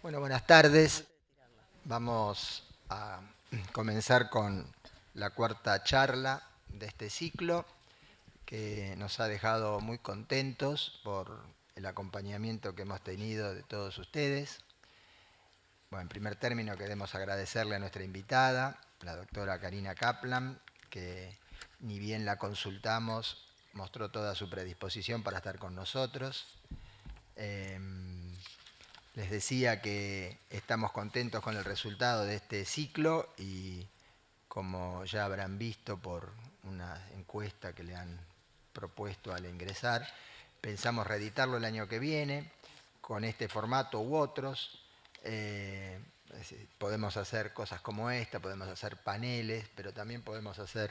Bueno, buenas tardes. Vamos a comenzar con la cuarta charla de este ciclo que nos ha dejado muy contentos por el acompañamiento que hemos tenido de todos ustedes. Bueno, en primer término queremos agradecerle a nuestra invitada, la doctora Karina Kaplan, que ni bien la consultamos, mostró toda su predisposición para estar con nosotros. Les decía que estamos contentos con el resultado de este ciclo y como ya habrán visto por una encuesta que le han propuesto al ingresar, pensamos reeditarlo el año que viene con este formato u otros. Podemos hacer cosas como esta, podemos hacer paneles, pero también podemos hacer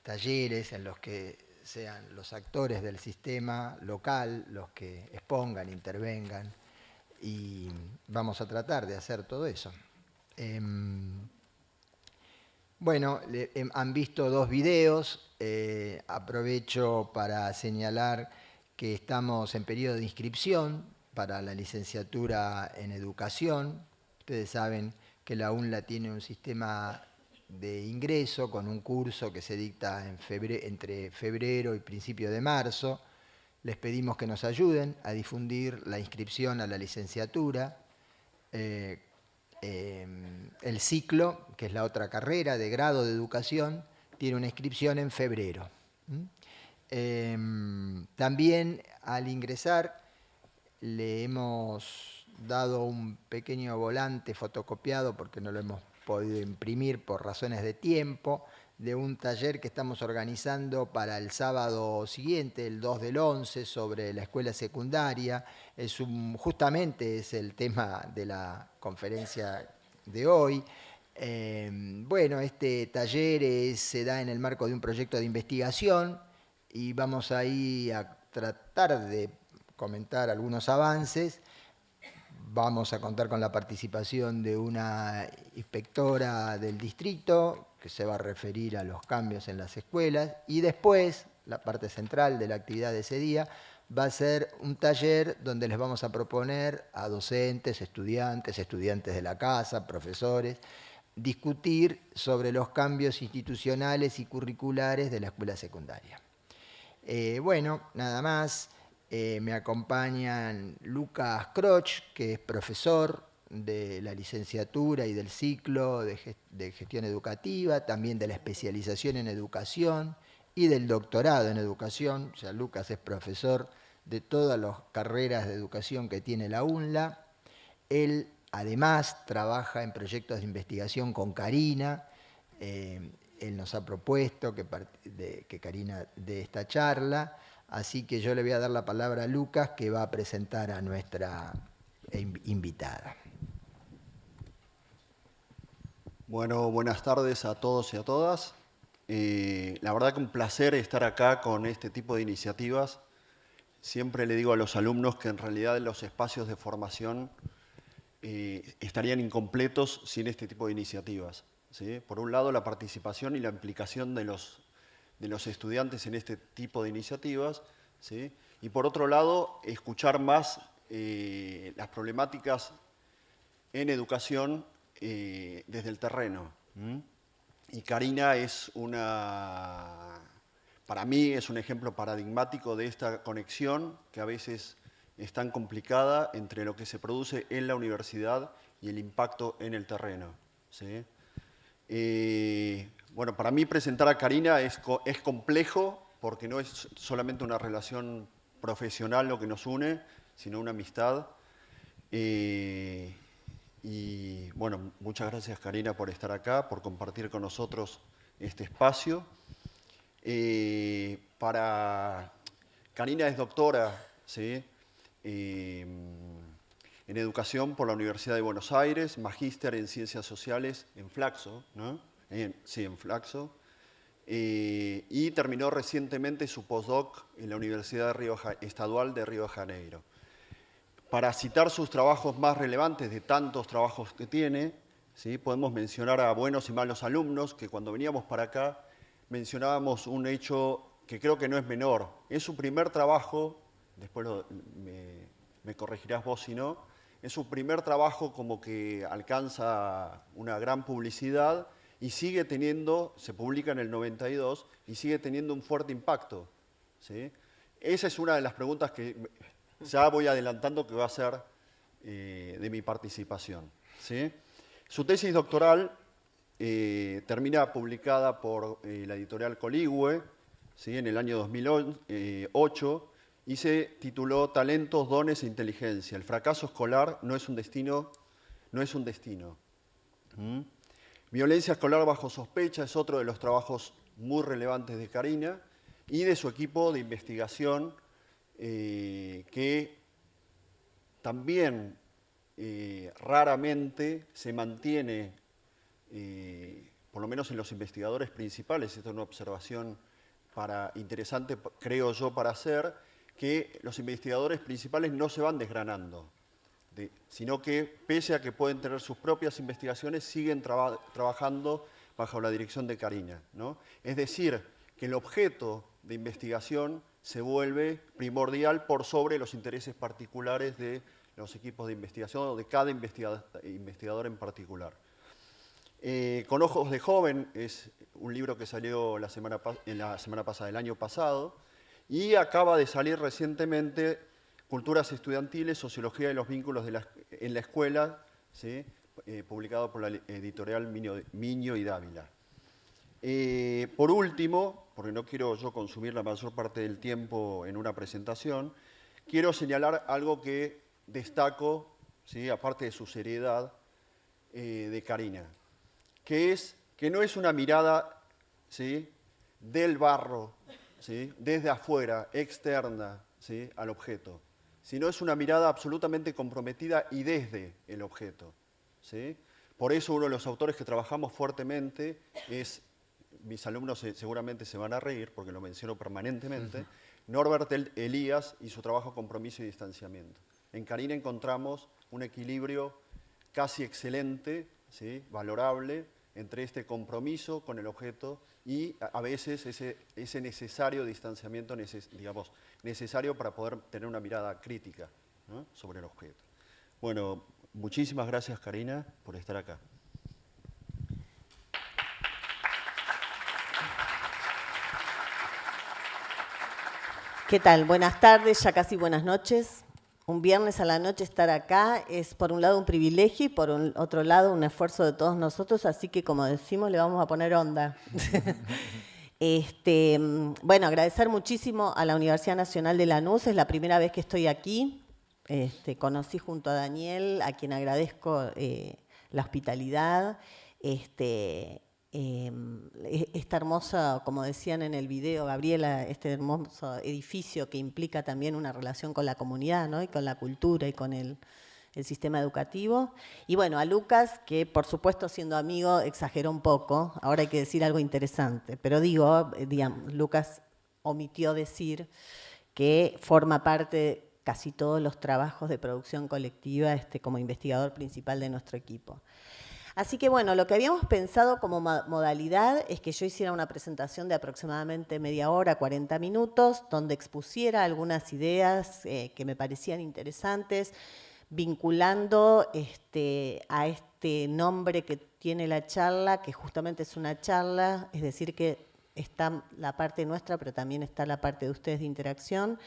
talleres en los que sean los actores del sistema local los que expongan, intervengan, y vamos a tratar de hacer todo eso. Bueno, han visto dos videos. Aprovecho para señalar que estamos en periodo de inscripción para la licenciatura en educación. Ustedes saben que la UNLA tiene un sistema de ingreso con un curso que se dicta entre febrero y principio de marzo. Les pedimos que nos ayuden a difundir la inscripción a la licenciatura. El ciclo, que es la otra carrera de grado de educación, tiene una inscripción en febrero. También al ingresar le hemos dado un pequeño volante fotocopiado porque no lo hemos podido imprimir por razones de tiempo, de un taller que estamos organizando para el sábado siguiente, el 2 del 11, sobre la escuela secundaria. Justamente es el tema de la conferencia de hoy. Bueno, este taller se da en el marco de un proyecto de investigación y vamos ahí a tratar de comentar algunos avances. Vamos a contar con la participación de una inspectora del distrito que se va a referir a los cambios en las escuelas, y después, la parte central de la actividad de ese día, va a ser un taller donde les vamos a proponer a docentes, estudiantes de la casa, profesores, discutir sobre los cambios institucionales y curriculares de la escuela secundaria. Bueno, nada más. Me acompañan Lucas Croch, que es profesor de la licenciatura y del ciclo de gestión educativa, también de la especialización en educación y del doctorado en educación. O sea, Lucas es profesor de todas las carreras de educación que tiene la UNLA. Él además trabaja en proyectos de investigación con Karina. Él nos ha propuesto que Karina dé esta charla, así que yo le voy a dar la palabra a Lucas, que va a presentar a nuestra invitada. Bueno, buenas tardes a todos y a todas. La verdad que un placer estar acá con este tipo de iniciativas. Siempre le digo a los alumnos que en realidad los espacios de formación estarían incompletos sin este tipo de iniciativas, ¿sí? Por un lado, la participación y la implicación de los estudiantes en este tipo de iniciativas, ¿sí? Y por otro lado, escuchar más las problemáticas en educación desde el terreno. Y Karina para mí es un ejemplo paradigmático de esta conexión que a veces es tan complicada entre lo que se produce en la universidad y el impacto en el terreno, ¿sí? Bueno, para mí presentar a Karina es complejo porque no es solamente una relación profesional lo que nos une, sino una amistad. Y bueno, muchas gracias Karina por estar acá, por compartir con nosotros este espacio. Karina es doctora, ¿sí? En educación por la Universidad de Buenos Aires, magíster en ciencias sociales en Flaxo, ¿no? Sí, en Flaxo. Y terminó recientemente su postdoc en la Universidad Estadual de Río de Janeiro. Para citar sus trabajos más relevantes de tantos trabajos que tiene, ¿sí? Podemos mencionar a buenos y malos alumnos, que cuando veníamos para acá mencionábamos un hecho que creo que no es menor. Es su primer trabajo, después me corregirás vos si no, es su primer trabajo como que alcanza una gran publicidad y sigue teniendo, se publica en el 92 y sigue teniendo un fuerte impacto, ¿sí? Esa es una de las preguntas que ya voy adelantando que va a ser de mi participación, ¿sí? Su tesis doctoral termina publicada por la editorial Coligüe, ¿sí? En el año 2008 y se tituló Talentos, dones e inteligencia. El fracaso escolar no es un destino, no es un destino. ¿Mm? Violencia escolar bajo sospecha es otro de los trabajos muy relevantes de Karina y de su equipo de investigación que también raramente se mantiene, por lo menos en los investigadores principales, esta es una observación interesante, creo yo, para hacer, que los investigadores principales no se van desgranando, sino que pese a que pueden tener sus propias investigaciones, siguen trabajando bajo la dirección de Karina, ¿no? Es decir, que el objeto de investigación se vuelve primordial por sobre los intereses particulares de los equipos de investigación o de cada investigador en particular. Con ojos de joven es un libro que salió la semana pasada, el año pasado, y acaba de salir recientemente Culturas estudiantiles, sociología de los vínculos en la escuela, ¿sí? Publicado por la editorial Miño y Dávila. Por último, porque no quiero yo consumir la mayor parte del tiempo en una presentación, quiero señalar algo que destaco, ¿sí? Aparte de su seriedad, de Karina, que no es una mirada, ¿sí? Del barro, ¿sí? Desde afuera, externa, ¿sí? Al objeto, sino es una mirada absolutamente comprometida y desde el objeto, ¿sí? Por eso uno de los autores que trabajamos fuertemente es, mis alumnos seguramente se van a reír porque lo menciono permanentemente, Norbert Elias y su trabajo Compromiso y Distanciamiento. En Karina encontramos un equilibrio casi excelente, ¿sí? Valorable, entre este compromiso con el objeto y a veces ese necesario distanciamiento, digamos, necesario para poder tener una mirada crítica, ¿no? Sobre el objeto. Bueno, muchísimas gracias, Karina, por estar acá. ¿Qué tal? Buenas tardes, ya casi buenas noches. Un viernes a la noche estar acá es por un lado un privilegio y por otro lado un esfuerzo de todos nosotros, así que como decimos le vamos a poner onda. Bueno, agradecer muchísimo a la Universidad Nacional de Lanús, es la primera vez que estoy aquí. Conocí junto a Daniel, a quien agradezco la hospitalidad. Esta hermosa, como decían en el video, Gabriela, este hermoso edificio que implica también una relación con la comunidad, ¿no? Y con la cultura y con el sistema educativo. Y bueno, a Lucas, que por supuesto siendo amigo exageró un poco, ahora hay que decir algo interesante, pero digamos, Lucas omitió decir que forma parte de casi todos los trabajos de producción colectiva como investigador principal de nuestro equipo. Así que bueno, lo que habíamos pensado como modalidad es que yo hiciera una presentación de aproximadamente media hora, 40 minutos, donde expusiera algunas ideas que me parecían interesantes, vinculando a este nombre que tiene la charla, que justamente es una charla, es decir, que está la parte nuestra, pero también está la parte de ustedes de interacción,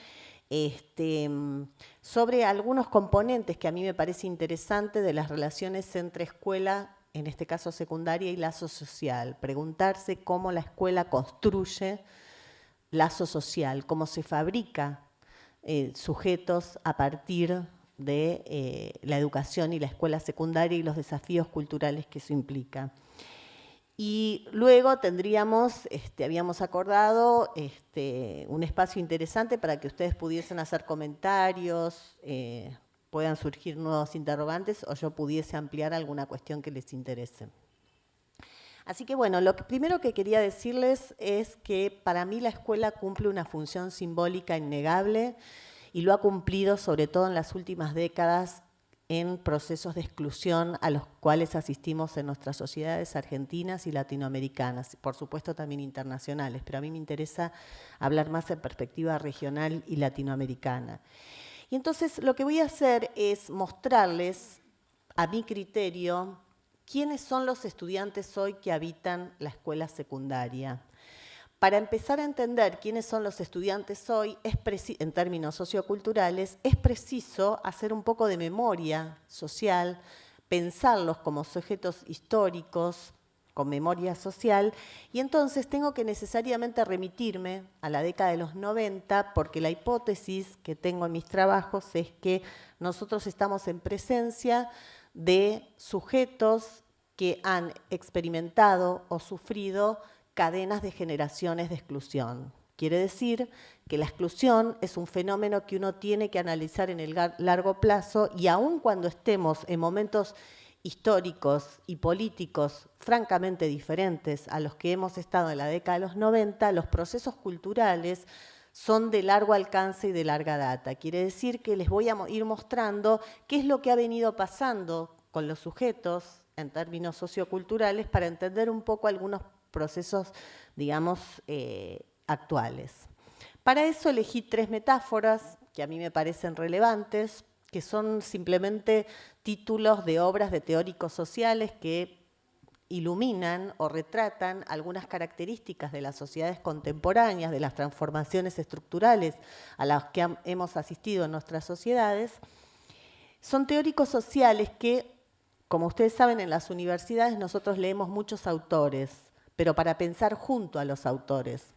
sobre algunos componentes que a mí me parece interesante de las relaciones entre escuela, en este caso secundaria, y lazo social. Preguntarse cómo la escuela construye lazo social, cómo se fabrica sujetos a partir de la educación y la escuela secundaria y los desafíos culturales que eso implica. Y luego tendríamos, habíamos acordado un espacio interesante para que ustedes pudiesen hacer comentarios, puedan surgir nuevos interrogantes o yo pudiese ampliar alguna cuestión que les interese. Así que bueno, lo primero que quería decirles es que para mí la escuela cumple una función simbólica innegable y lo ha cumplido sobre todo en las últimas décadas en procesos de exclusión a los cuales asistimos en nuestras sociedades argentinas y latinoamericanas, por supuesto también internacionales, pero a mí me interesa hablar más en perspectiva regional y latinoamericana. Y entonces lo que voy a hacer es mostrarles, a mi criterio, quiénes son los estudiantes hoy que habitan la escuela secundaria. Para empezar a entender quiénes son los estudiantes hoy, en términos socioculturales, es preciso hacer un poco de memoria social, pensarlos como sujetos históricos, con memoria social, y entonces tengo que necesariamente remitirme a la década de los 90, porque la hipótesis que tengo en mis trabajos es que nosotros estamos en presencia de sujetos que han experimentado o sufrido cadenas de generaciones de exclusión. Quiere decir que la exclusión es un fenómeno que uno tiene que analizar en el largo plazo, y aun cuando estemos en momentos históricos y políticos francamente diferentes a los que hemos estado en la década de los 90, los procesos culturales son de largo alcance y de larga data. Quiere decir que les voy a ir mostrando qué es lo que ha venido pasando con los sujetos en términos socioculturales para entender un poco algunos procesos, digamos, actuales. Para eso elegí 3 metáforas que a mí me parecen relevantes, que son simplemente títulos de obras de teóricos sociales que iluminan o retratan algunas características de las sociedades contemporáneas, de las transformaciones estructurales a las que hemos asistido en nuestras sociedades. Son teóricos sociales que, como ustedes saben, en las universidades nosotros leemos muchos autores, pero para pensar junto a los autores.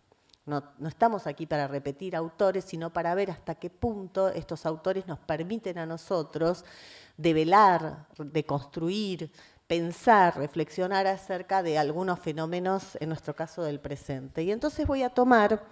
No estamos aquí para repetir autores, sino para ver hasta qué punto estos autores nos permiten a nosotros develar, deconstruir, pensar, reflexionar acerca de algunos fenómenos, en nuestro caso del presente. Y entonces voy a tomar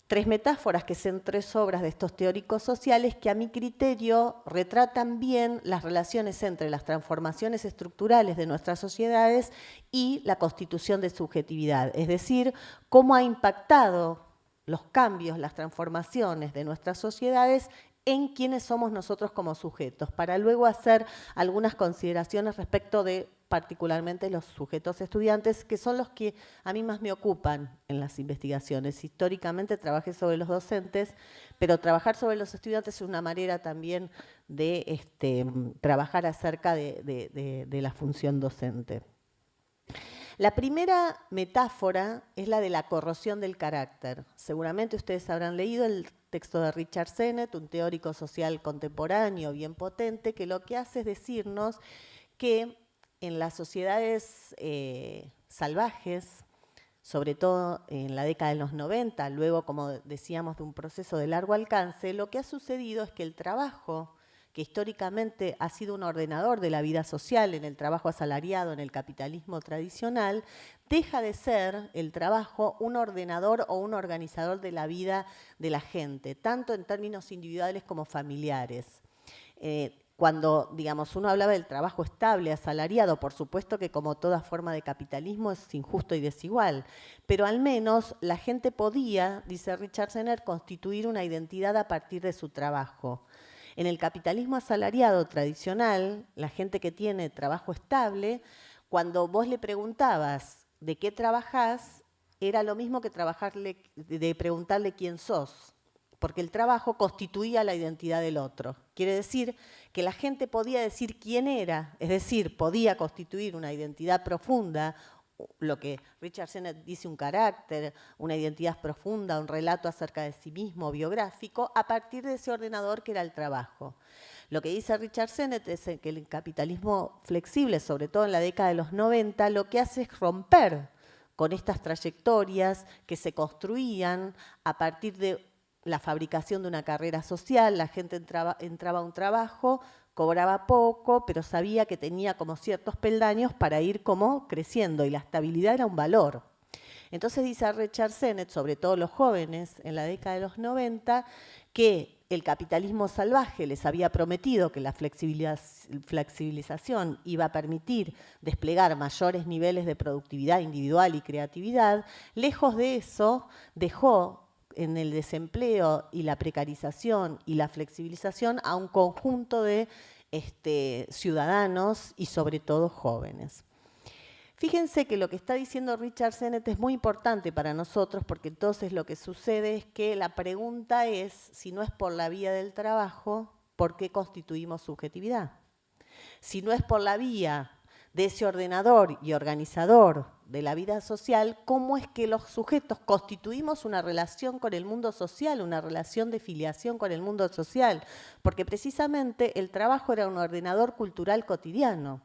3 metáforas, que son 3 obras de estos teóricos sociales, que a mi criterio retratan bien las relaciones entre las transformaciones estructurales de nuestras sociedades y la constitución de subjetividad, es decir, cómo ha impactado los cambios, las transformaciones de nuestras sociedades en quiénes somos nosotros como sujetos, para luego hacer algunas consideraciones respecto de particularmente los sujetos estudiantes, que son los que a mí más me ocupan en las investigaciones. Históricamente trabajé sobre los docentes, pero trabajar sobre los estudiantes es una manera también de trabajar acerca de la función docente. La primera metáfora es la de la corrosión del carácter. Seguramente ustedes habrán leído el texto de Richard Sennett, un teórico social contemporáneo bien potente, que lo que hace es decirnos que en las sociedades salvajes, sobre todo en la década de los 90, luego, como decíamos, de un proceso de largo alcance, lo que ha sucedido es que el trabajo, que históricamente ha sido un ordenador de la vida social en el trabajo asalariado, en el capitalismo tradicional, deja de ser el trabajo un ordenador o un organizador de la vida de la gente, tanto en términos individuales como familiares. Cuando, digamos, uno hablaba del trabajo estable, asalariado, por supuesto que como toda forma de capitalismo es injusto y desigual, pero al menos la gente podía, dice Richard Sennett, constituir una identidad a partir de su trabajo. En el capitalismo asalariado tradicional, la gente que tiene trabajo estable, cuando vos le preguntabas de qué trabajás, era lo mismo que de preguntarle quién sos, porque el trabajo constituía la identidad del otro. Quiere decir que la gente podía decir quién era, es decir, podía constituir una identidad profunda, lo que Richard Sennett dice un carácter, una identidad profunda, un relato acerca de sí mismo, biográfico, a partir de ese ordenador que era el trabajo. Lo que dice Richard Sennett es que el capitalismo flexible, sobre todo en la década de los 90, lo que hace es romper con estas trayectorias que se construían a partir de la fabricación de una carrera social. La gente entraba a un trabajo, cobraba poco, pero sabía que tenía como ciertos peldaños para ir como creciendo, y la estabilidad era un valor. Entonces dice Richard Sennett, sobre todo los jóvenes en la década de los 90, que el capitalismo salvaje les había prometido que la flexibilización iba a permitir desplegar mayores niveles de productividad individual y creatividad. Lejos de eso, dejó en el desempleo y la precarización y la flexibilización a un conjunto de ciudadanos y sobre todo jóvenes. Fíjense que lo que está diciendo Richard Sennett es muy importante para nosotros, porque entonces lo que sucede es que la pregunta es, si no es por la vía del trabajo, ¿por qué constituimos subjetividad? Si no es por la vía de ese ordenador y organizador de la vida social, ¿cómo es que los sujetos constituimos una relación con el mundo social, una relación de filiación con el mundo social? Porque precisamente el trabajo era un ordenador cultural cotidiano.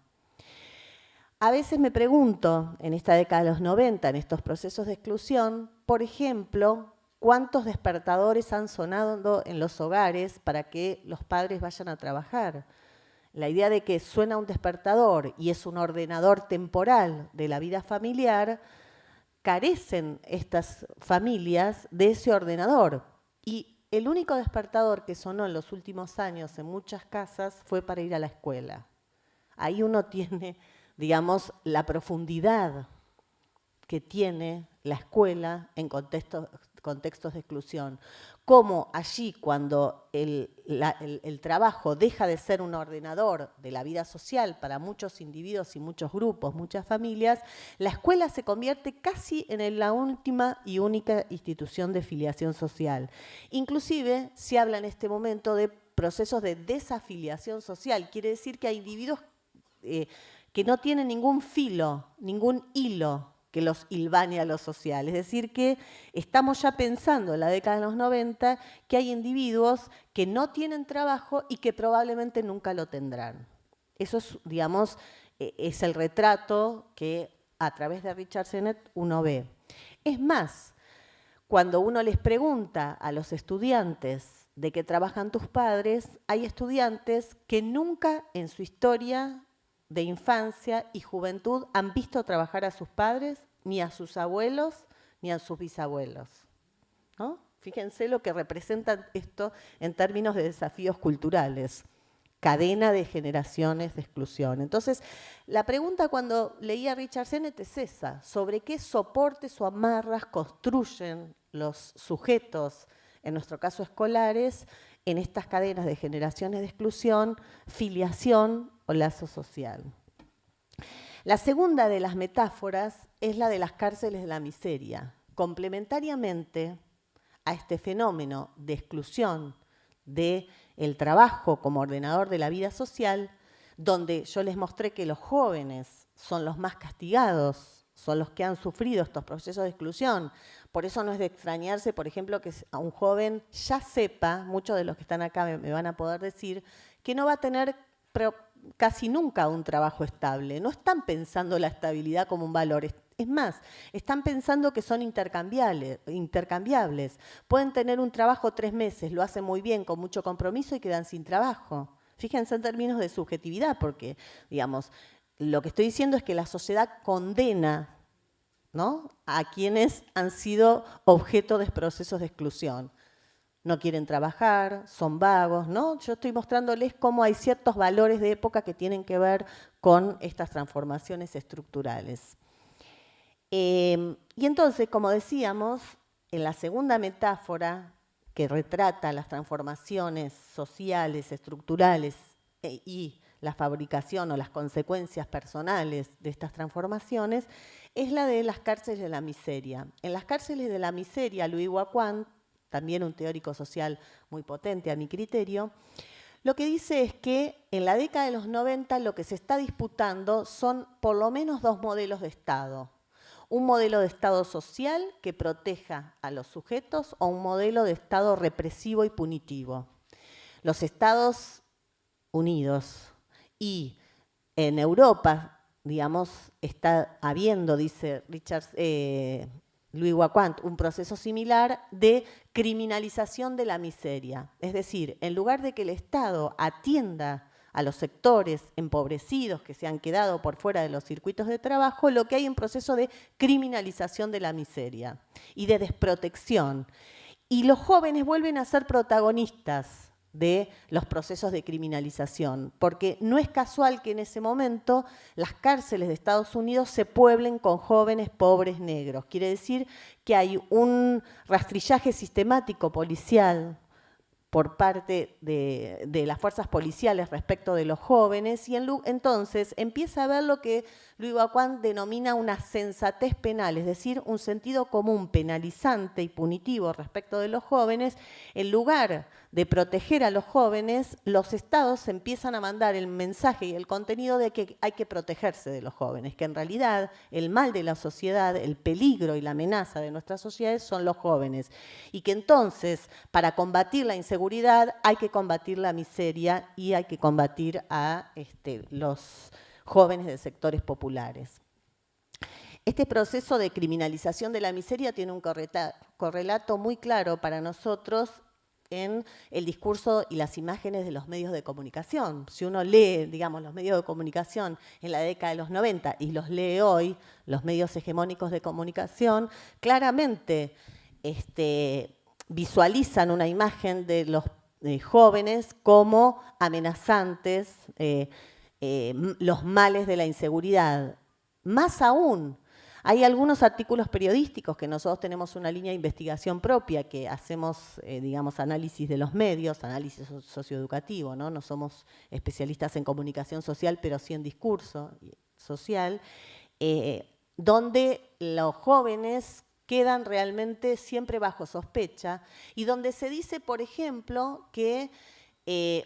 A veces me pregunto, en esta década de los 90, en estos procesos de exclusión, por ejemplo, ¿cuántos despertadores han sonado en los hogares para que los padres vayan a trabajar? La idea de que suena un despertador y es un ordenador temporal de la vida familiar, carecen estas familias de ese ordenador. Y el único despertador que sonó en los últimos años en muchas casas fue para ir a la escuela. Ahí uno tiene, digamos, la profundidad que tiene la escuela en contextos de exclusión. Cómo allí, cuando el trabajo deja de ser un ordenador de la vida social para muchos individuos y muchos grupos, muchas familias, la escuela se convierte casi en la última y única institución de filiación social. Inclusive se habla en este momento de procesos de desafiliación social. Quiere decir que hay individuos que no tienen ningún filo, ningún hilo que los hilvane a lo social. Es decir, que estamos ya pensando en la década de los 90 que hay individuos que no tienen trabajo y que probablemente nunca lo tendrán. Eso es, digamos, es el retrato que a través de Richard Sennett uno ve. Es más, cuando uno les pregunta a los estudiantes de qué trabajan tus padres, hay estudiantes que nunca en su historia de infancia y juventud han visto trabajar a sus padres, ni a sus abuelos, ni a sus bisabuelos, ¿no? Fíjense lo que representa esto en términos de desafíos culturales, cadena de generaciones de exclusión. Entonces, la pregunta cuando leía a Richard Sennett es esa, sobre qué soportes o amarras construyen los sujetos, en nuestro caso escolares, en estas cadenas de generaciones de exclusión, filiación o lazo social. La segunda de las metáforas es la de las cárceles de la miseria. Complementariamente a este fenómeno de exclusión del trabajo como ordenador de la vida social, donde yo les mostré que los jóvenes son los más castigados, son los que han sufrido estos procesos de exclusión. Por eso no es de extrañarse, por ejemplo, que a un joven ya sepa, muchos de los que están acá me van a poder decir, que no va a tener casi nunca un trabajo estable. No están pensando la estabilidad como un valor. Es más, están pensando que son intercambiables. Pueden tener un trabajo 3 meses, lo hacen muy bien, con mucho compromiso y quedan sin trabajo. Fíjense en términos de subjetividad, porque, digamos, lo que estoy diciendo es que la sociedad condena, ¿no?, a quienes han sido objeto de procesos de exclusión. No quieren trabajar, son vagos, ¿no? Yo estoy mostrándoles cómo hay ciertos valores de época que tienen que ver con estas transformaciones estructurales. Y entonces, como decíamos, en la segunda metáfora que retrata las transformaciones sociales, estructurales y la fabricación o las consecuencias personales de estas transformaciones, es la de las cárceles de la miseria. En las cárceles de la miseria, Louis Waquan, también un teórico social muy potente a mi criterio, lo que dice es que en la década de los 90 lo que se está disputando son por lo menos 2 modelos de Estado. Un modelo de Estado social que proteja a los sujetos o un modelo de Estado represivo y punitivo. Los Estados Unidos y en Europa, digamos, está habiendo, dice Louis Waquan, un proceso similar de criminalización de la miseria. Es decir, en lugar de que el Estado atienda a los sectores empobrecidos que se han quedado por fuera de los circuitos de trabajo, lo que hay es un proceso de criminalización de la miseria y de desprotección. Y los jóvenes vuelven a ser protagonistas de los procesos de criminalización, porque no es casual que en ese momento las cárceles de Estados Unidos se pueblen con jóvenes pobres negros. Quiere decir que hay un rastrillaje sistemático policial por parte de las fuerzas policiales respecto de los jóvenes, y entonces empieza a ver lo que Luis Bacuán denomina una sensatez penal, es decir, un sentido común penalizante y punitivo respecto de los jóvenes. En lugar de proteger a los jóvenes, los estados empiezan a mandar el mensaje y el contenido de que hay que protegerse de los jóvenes, que en realidad el mal de la sociedad, el peligro y la amenaza de nuestras sociedades son los jóvenes. Y que entonces, para combatir la inseguridad, hay que combatir la miseria y hay que combatir a los jóvenes de sectores populares. Este proceso de criminalización de la miseria tiene un correlato muy claro para nosotros en el discurso y las imágenes de los medios de comunicación. Si uno lee, digamos, los medios de comunicación en la década de los 90 y los lee hoy, los medios hegemónicos de comunicación, claramente visualizan una imagen de los jóvenes como amenazantes, los males de la inseguridad. Más aún, hay algunos artículos periodísticos que nosotros tenemos una línea de investigación propia, que hacemos, digamos, análisis de los medios, análisis socioeducativo, ¿no? No somos especialistas en comunicación social, pero sí en discurso social, donde los jóvenes quedan realmente siempre bajo sospecha y donde se dice, por ejemplo, que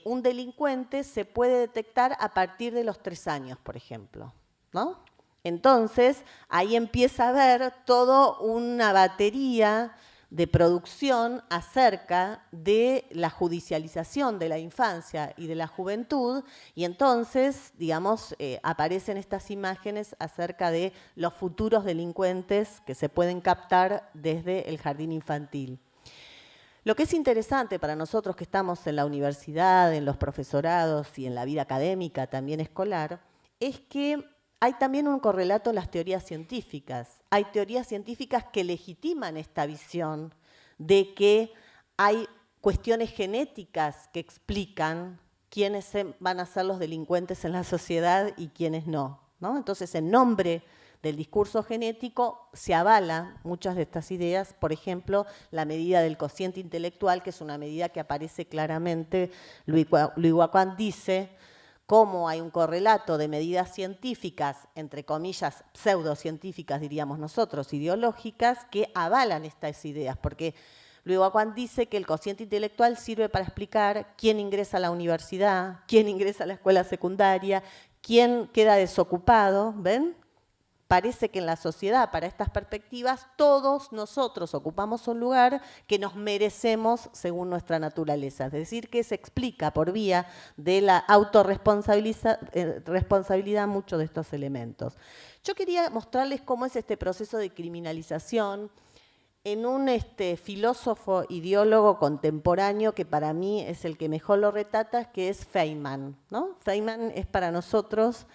un delincuente se puede detectar a partir de los 3 años, por ejemplo, ¿no? Entonces, ahí empieza a haber toda una batería de producción acerca de la judicialización de la infancia y de la juventud, y entonces, digamos, aparecen estas imágenes acerca de los futuros delincuentes que se pueden captar desde el jardín infantil. Lo que es interesante para nosotros que estamos en la universidad, en los profesorados y en la vida académica también escolar, es que hay también un correlato en las teorías científicas. Hay teorías científicas que legitiman esta visión de que hay cuestiones genéticas que explican quiénes van a ser los delincuentes en la sociedad y quiénes no, ¿no? Entonces, en nombre del discurso genético se avalan muchas de estas ideas, por ejemplo, la medida del cociente intelectual, que es una medida que aparece claramente. Luis Bacuán dice cómo hay un correlato de medidas científicas, entre comillas, pseudocientíficas, diríamos nosotros, ideológicas, que avalan estas ideas, porque Luis Bacuán dice que el cociente intelectual sirve para explicar quién ingresa a la universidad, quién ingresa a la escuela secundaria, quién queda desocupado, ¿ven? Parece que en la sociedad, para estas perspectivas, todos nosotros ocupamos un lugar que nos merecemos según nuestra naturaleza. Es decir, que se explica por vía de la autorresponsabilidad muchos de estos elementos. Yo quería mostrarles cómo es este proceso de criminalización en un filósofo ideólogo contemporáneo que para mí es el que mejor lo retrata, que es Feynman, ¿no? Feynman es para nosotros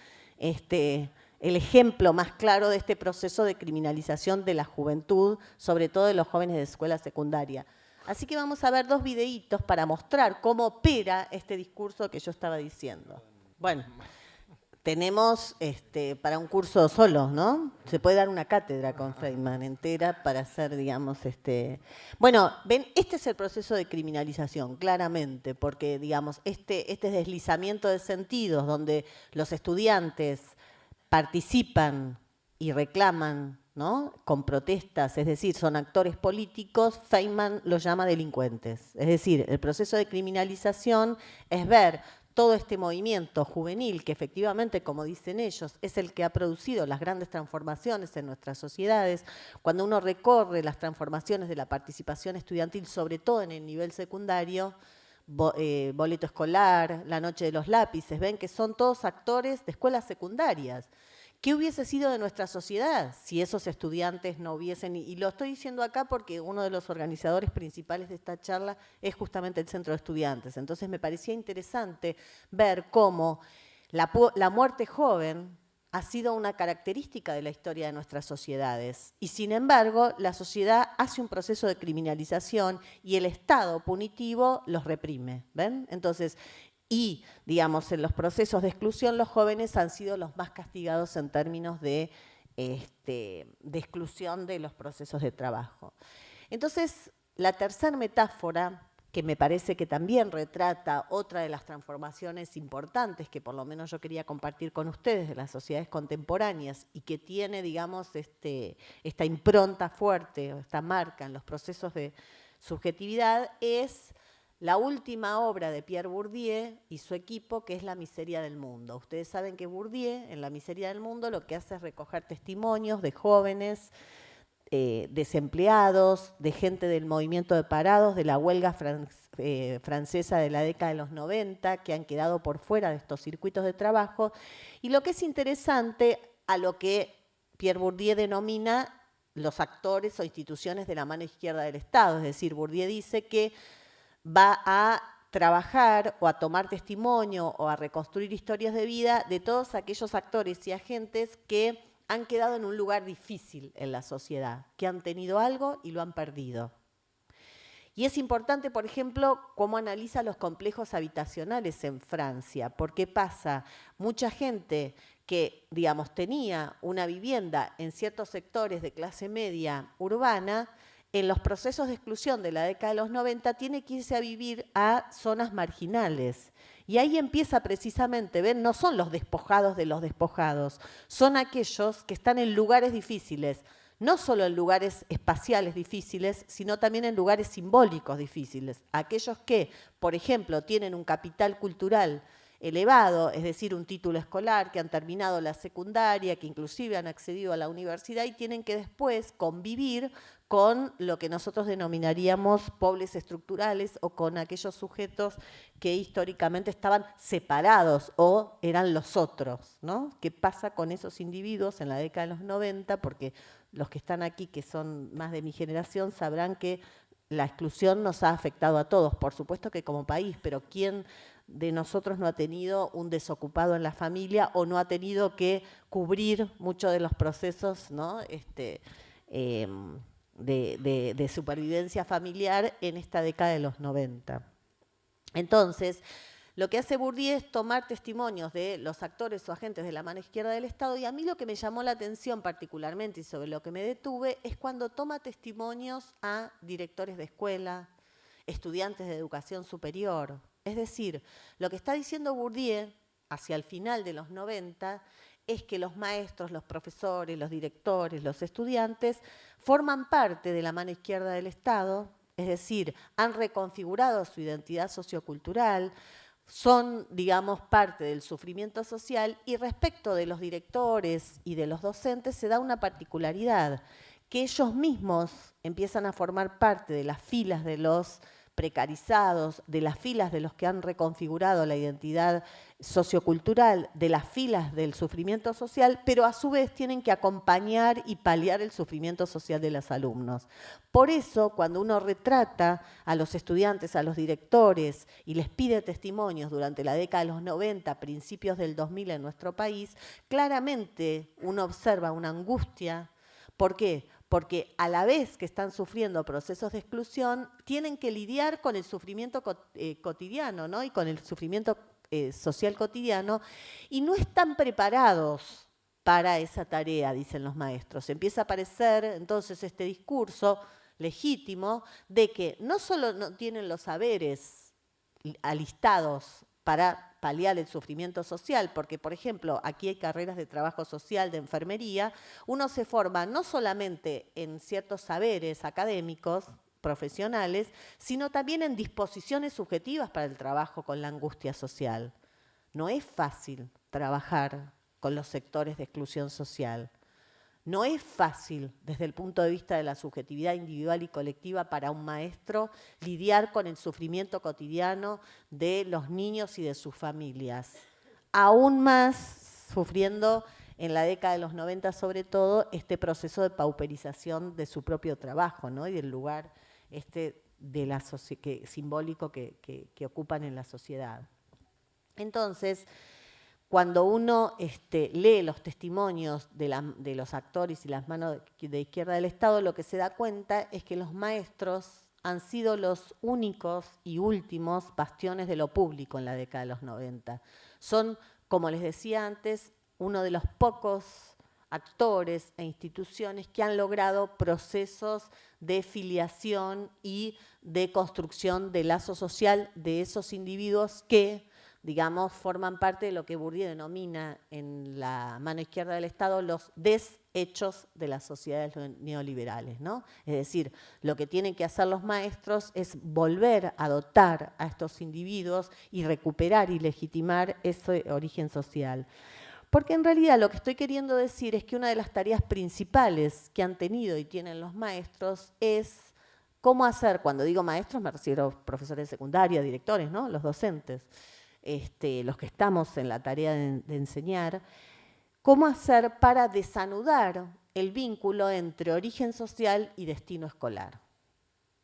el ejemplo más claro de este proceso de criminalización de la juventud, sobre todo de los jóvenes de escuela secundaria. Así que vamos a ver 2 videitos para mostrar cómo opera este discurso que yo estaba diciendo. Bueno, tenemos para un curso solo, ¿no? Se puede dar una cátedra con Feynman entera para hacer, digamos, Bueno, ven, este es el proceso de criminalización, claramente, porque, digamos, este deslizamiento de sentidos donde los estudiantes participan y reclaman, ¿no?, con protestas, es decir, son actores políticos, Feynman los llama delincuentes. Es decir, el proceso de criminalización es ver todo este movimiento juvenil que efectivamente, como dicen ellos, es el que ha producido las grandes transformaciones en nuestras sociedades. Cuando uno recorre las transformaciones de la participación estudiantil, sobre todo en el nivel secundario, boleto escolar, la noche de los lápices, ven que son todos actores de escuelas secundarias. ¿Qué hubiese sido de nuestra sociedad si esos estudiantes no hubiesen? Y lo estoy diciendo acá porque uno de los organizadores principales de esta charla es justamente el Centro de Estudiantes. Entonces me parecía interesante ver cómo la muerte joven ha sido una característica de la historia de nuestras sociedades. Y sin embargo, la sociedad hace un proceso de criminalización y el Estado punitivo los reprime, ¿ven? Entonces, y, digamos, en los procesos de exclusión, los jóvenes han sido los más castigados en términos de exclusión de los procesos de trabajo. Entonces, la tercera metáfora que me parece que también retrata otra de las transformaciones importantes que por lo menos yo quería compartir con ustedes de las sociedades contemporáneas y que tiene, digamos, esta impronta fuerte, o esta marca en los procesos de subjetividad, es la última obra de Pierre Bourdieu y su equipo, que es La miseria del mundo. Ustedes saben que Bourdieu, en La miseria del mundo, lo que hace es recoger testimonios de jóvenes, desempleados, de gente del movimiento de parados, de la huelga francesa de la década de los 90, que han quedado por fuera de estos circuitos de trabajo. Y lo que es interesante, a lo que Pierre Bourdieu denomina los actores o instituciones de la mano izquierda del Estado. Es decir, Bourdieu dice que va a trabajar o a tomar testimonio o a reconstruir historias de vida de todos aquellos actores y agentes que han quedado en un lugar difícil en la sociedad, que han tenido algo y lo han perdido. Y es importante, por ejemplo, cómo analiza los complejos habitacionales en Francia, porque pasa mucha gente que, digamos, tenía una vivienda en ciertos sectores de clase media urbana, en los procesos de exclusión de la década de los 90 tiene que irse a vivir a zonas marginales. Y ahí empieza precisamente, ven, no son los despojados de los despojados, son aquellos que están en lugares difíciles, no solo en lugares espaciales difíciles, sino también en lugares simbólicos difíciles. Aquellos que, por ejemplo, tienen un capital cultural elevado, es decir, un título escolar, que han terminado la secundaria, que inclusive han accedido a la universidad y tienen que después convivir con lo que nosotros denominaríamos pobres estructurales o con aquellos sujetos que históricamente estaban separados o eran los otros, ¿no? ¿Qué pasa con esos individuos en la década de los 90? Porque los que están aquí, que son más de mi generación, sabrán que la exclusión nos ha afectado a todos, por supuesto que como país, pero ¿quién de nosotros no ha tenido un desocupado en la familia o no ha tenido que cubrir muchos de los procesos, ¿no? de supervivencia familiar en esta década de los 90. Entonces, lo que hace Bourdieu es tomar testimonios de los actores o agentes de la mano izquierda del Estado, y a mí lo que me llamó la atención particularmente y sobre lo que me detuve es cuando toma testimonios a directores de escuela, estudiantes de educación superior. Es decir, lo que está diciendo Bourdieu hacia el final de los 90 es que los maestros, los profesores, los directores, los estudiantes forman parte de la mano izquierda del Estado, es decir, han reconfigurado su identidad sociocultural, son, digamos, parte del sufrimiento social, y respecto de los directores y de los docentes se da una particularidad, que ellos mismos empiezan a formar parte de las filas de los precarizados, de las filas de los que han reconfigurado la identidad sociocultural, de las filas del sufrimiento social, pero a su vez tienen que acompañar y paliar el sufrimiento social de los alumnos. Por eso, cuando uno retrata a los estudiantes, a los directores, y les pide testimonios durante la década de los 90, principios del 2000 en nuestro país, claramente uno observa una angustia. ¿Por qué? Porque a la vez que están sufriendo procesos de exclusión, tienen que lidiar con el sufrimiento cotidiano, ¿no? Y con el sufrimiento social cotidiano, y no están preparados para esa tarea, dicen los maestros. Empieza a aparecer entonces este discurso legítimo de que no solo no tienen los saberes alistados para paliar el sufrimiento social, porque, por ejemplo, aquí hay carreras de trabajo social, de enfermería, uno se forma no solamente en ciertos saberes académicos, profesionales, sino también en disposiciones subjetivas para el trabajo con la angustia social. No es fácil trabajar con los sectores de exclusión social. No es fácil, desde el punto de vista de la subjetividad individual y colectiva, para un maestro lidiar con el sufrimiento cotidiano de los niños y de sus familias. Aún más sufriendo en la década de los 90, sobre todo, este proceso de pauperización de su propio trabajo, ¿no? Y del lugar de la simbólico que ocupan en la sociedad. Entonces, cuando uno lee los testimonios de los actores y las manos de izquierda del Estado, lo que se da cuenta es que los maestros han sido los únicos y últimos bastiones de lo público en la década de los 90. Son, como les decía antes, uno de los pocos actores e instituciones que han logrado procesos de filiación y de construcción de lazo social de esos individuos que, digamos, forman parte de lo que Bourdieu denomina en la mano izquierda del Estado los deshechos de las sociedades neoliberales, ¿no? Es decir, lo que tienen que hacer los maestros es volver a dotar a estos individuos y recuperar y legitimar ese origen social. Porque en realidad lo que estoy queriendo decir es que una de las tareas principales que han tenido y tienen los maestros es cómo hacer, cuando digo maestros me refiero a profesores de secundaria, directores, ¿no? Los docentes, los que estamos en la tarea de enseñar, cómo hacer para desanudar el vínculo entre origen social y destino escolar,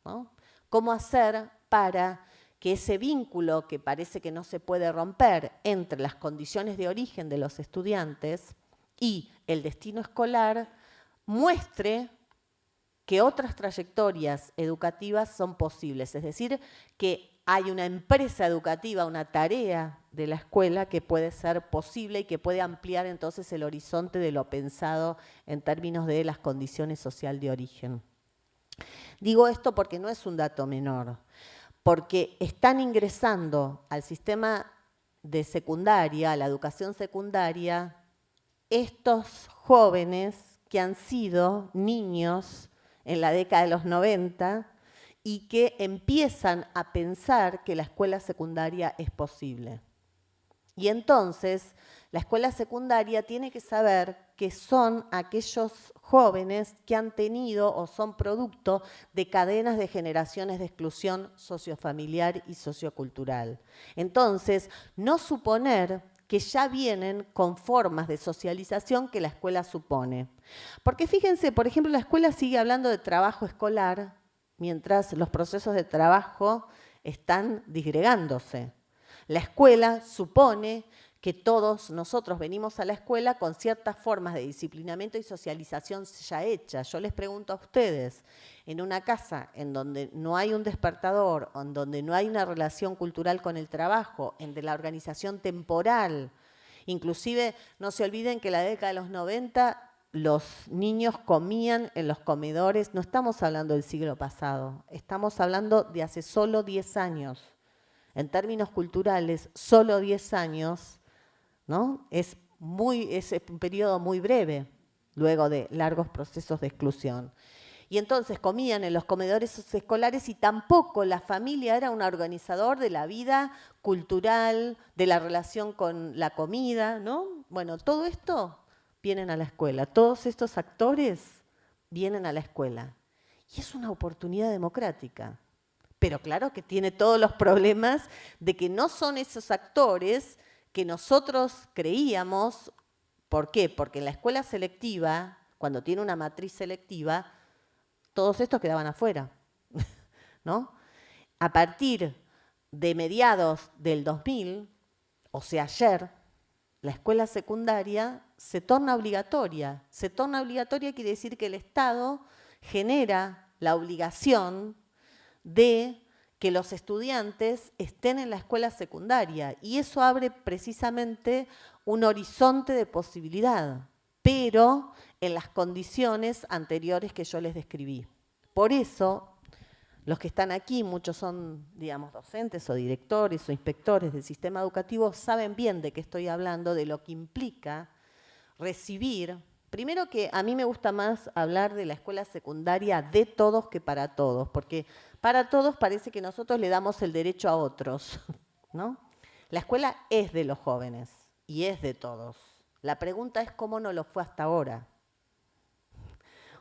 ¿no? Cómo hacer para que ese vínculo que parece que no se puede romper entre las condiciones de origen de los estudiantes y el destino escolar muestre que otras trayectorias educativas son posibles. Es decir, que hay una empresa educativa, una tarea de la escuela que puede ser posible y que puede ampliar entonces el horizonte de lo pensado en términos de las condiciones sociales de origen. Digo esto porque no es un dato menor, porque están ingresando al sistema de secundaria, a la educación secundaria, estos jóvenes que han sido niños en la década de los 90 y que empiezan a pensar que la escuela secundaria es posible. Y entonces la escuela secundaria tiene que saber que son aquellos jóvenes que han tenido o son producto de cadenas de generaciones de exclusión sociofamiliar y sociocultural. Entonces, no suponer que ya vienen con formas de socialización que la escuela supone. Porque fíjense, por ejemplo, la escuela sigue hablando de trabajo escolar, mientras los procesos de trabajo están disgregándose. La escuela supone que todos nosotros venimos a la escuela con ciertas formas de disciplinamiento y socialización ya hechas. Yo les pregunto a ustedes, en una casa en donde no hay un despertador, en donde no hay una relación cultural con el trabajo, en de la organización temporal, inclusive no se olviden que en la década de los 90 los niños comían en los comedores, no estamos hablando del siglo pasado, estamos hablando de hace solo 10 años. En términos culturales, solo 10 años, ¿no? Es un periodo muy breve, luego de largos procesos de exclusión. Y entonces comían en los comedores escolares y tampoco la familia era un organizador de la vida cultural, de la relación con la comida, ¿no? Bueno, todo esto vienen a la escuela, todos estos actores vienen a la escuela. Y es una oportunidad democrática. Pero claro que tiene todos los problemas de que no son esos actores que nosotros creíamos. ¿Por qué? Porque en la escuela selectiva, cuando tiene una matriz selectiva, todos estos quedaban afuera, ¿no? A partir de mediados del 2000, o sea, ayer, la escuela secundaria se torna obligatoria. Se torna obligatoria quiere decir que el Estado genera la obligación de que los estudiantes estén en la escuela secundaria y eso abre precisamente un horizonte de posibilidad, pero en las condiciones anteriores que yo les describí. Por eso, los que están aquí, muchos son, digamos, docentes o directores o inspectores del sistema educativo, saben bien de qué estoy hablando, de lo que implica recibir. Primero que a mí me gusta más hablar de la escuela secundaria de todos que para todos, porque para todos parece que nosotros le damos el derecho a otros, ¿no? La escuela es de los jóvenes y es de todos. La pregunta es cómo no lo fue hasta ahora.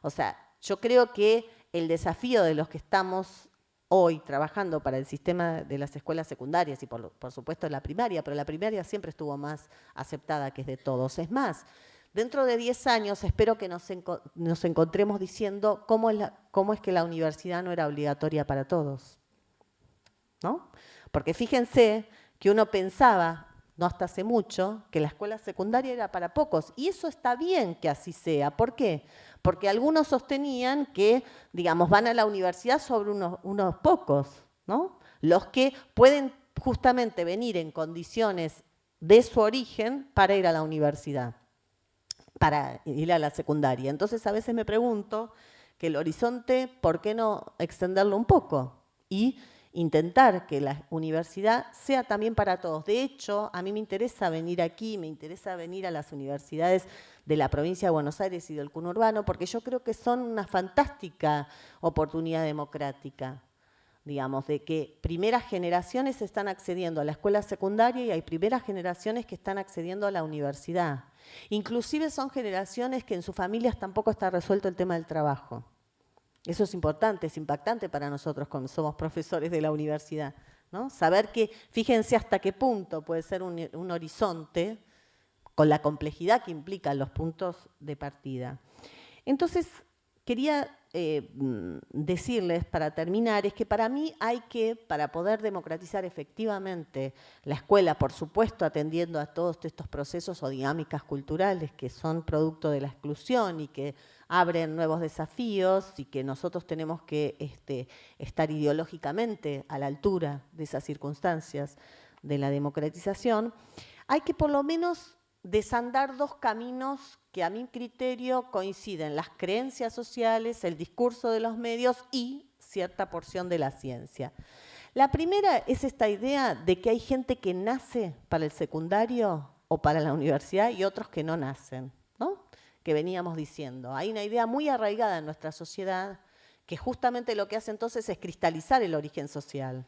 O sea, yo creo que el desafío de los que estamos hoy trabajando para el sistema de las escuelas secundarias y por supuesto la primaria, pero la primaria siempre estuvo más aceptada que es de todos. Es más, dentro de 10 años espero que nos encontremos diciendo cómo es que la universidad no era obligatoria para todos, ¿no? Porque fíjense que uno pensaba, no hasta hace mucho, que la escuela secundaria era para pocos. Y eso está bien que así sea. ¿Por qué? Porque algunos sostenían que, digamos, van a la universidad sobre unos pocos, ¿no? Los que pueden justamente venir en condiciones de su origen para ir a la universidad. para ir a la secundaria. Entonces a veces me pregunto que el horizonte, ¿por qué no extenderlo un poco? Y intentar que la universidad sea también para todos. De hecho, a mí me interesa venir aquí, me interesa venir a las universidades de la provincia de Buenos Aires y del conurbano, porque yo creo que son una fantástica oportunidad democrática, digamos, de que primeras generaciones están accediendo a la escuela secundaria y hay primeras generaciones que están accediendo a la universidad. Inclusive son generaciones que en sus familias tampoco está resuelto el tema del trabajo. Eso es importante, es impactante para nosotros cuando somos profesores de la universidad, ¿no? Saber que, fíjense hasta qué punto puede ser un horizonte con la complejidad que implican los puntos de partida. Entonces, quería decirles, para terminar, es que para mí hay que, para poder democratizar efectivamente la escuela, por supuesto atendiendo a todos estos procesos o dinámicas culturales que son producto de la exclusión y que abren nuevos desafíos y que nosotros tenemos que estar ideológicamente a la altura de esas circunstancias de la democratización, hay que por lo menos desandar dos caminos que a mi criterio coinciden: las creencias sociales, el discurso de los medios y cierta porción de la ciencia. La primera es esta idea de que hay gente que nace para el secundario o para la universidad y otros que no nacen, ¿no? Que veníamos diciendo. Hay una idea muy arraigada en nuestra sociedad que justamente lo que hace entonces es cristalizar el origen social.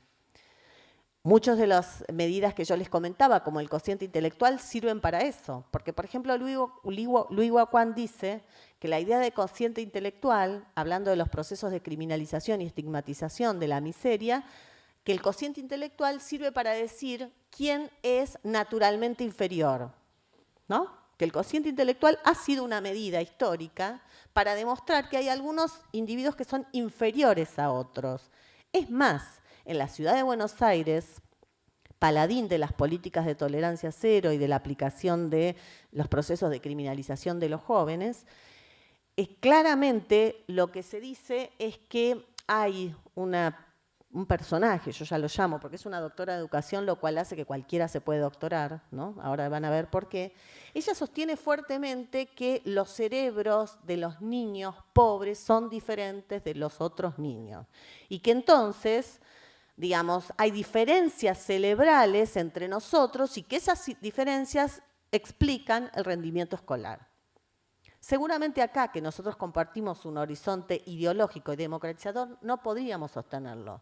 Muchas de las medidas que yo les comentaba, como el cociente intelectual, sirven para eso. Porque, por ejemplo, Luis Guacuán dice que la idea de cociente intelectual, hablando de los procesos de criminalización y estigmatización de la miseria, que el cociente intelectual sirve para decir quién es naturalmente inferior, ¿no? Que el cociente intelectual ha sido una medida histórica para demostrar que hay algunos individuos que son inferiores a otros. Es más, en la ciudad de Buenos Aires, paladín de las políticas de tolerancia cero y de la aplicación de los procesos de criminalización de los jóvenes, claramente lo que se dice es que hay un personaje, yo ya lo llamo, porque es una doctora de educación, lo cual hace que cualquiera se puede doctorar, ¿no? Ahora van a ver por qué. Ella sostiene fuertemente que los cerebros de los niños pobres son diferentes de los otros niños y que entonces, digamos, hay diferencias cerebrales entre nosotros y que esas diferencias explican el rendimiento escolar. Seguramente acá, que nosotros compartimos un horizonte ideológico y democratizador, no podríamos sostenerlo.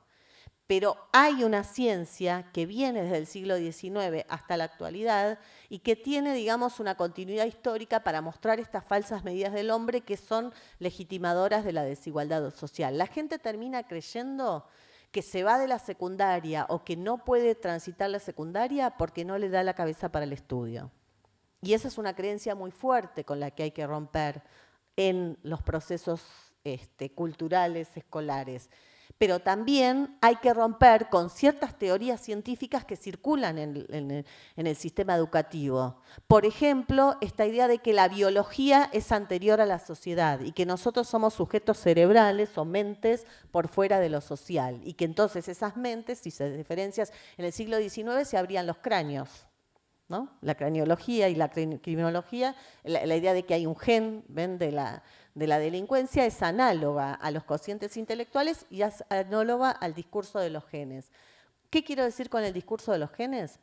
Pero hay una ciencia que viene desde el siglo XIX hasta la actualidad y que tiene, digamos, una continuidad histórica para mostrar estas falsas medidas del hombre que son legitimadoras de la desigualdad social. La gente termina creyendo que se va de la secundaria o que no puede transitar la secundaria porque no le da la cabeza para el estudio. Y esa es una creencia muy fuerte con la que hay que romper en los procesos culturales, escolares. Pero también hay que romper con ciertas teorías científicas que circulan en el sistema educativo. Por ejemplo, esta idea de que la biología es anterior a la sociedad y que nosotros somos sujetos cerebrales o mentes por fuera de lo social y que entonces esas mentes, si se diferencian en el siglo XIX, se abrían los cráneos, ¿no? La craniología y la criminología, la idea de que hay un gen, ¿ven?, de la delincuencia es análoga a los cocientes intelectuales y es análoga al discurso de los genes. ¿Qué quiero decir con el discurso de los genes?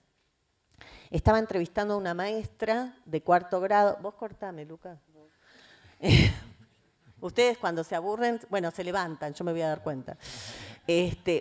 Estaba entrevistando a una maestra de 4º grado. Vos cortame, Lucas. Ustedes cuando se aburren, bueno, se levantan, yo me voy a dar cuenta.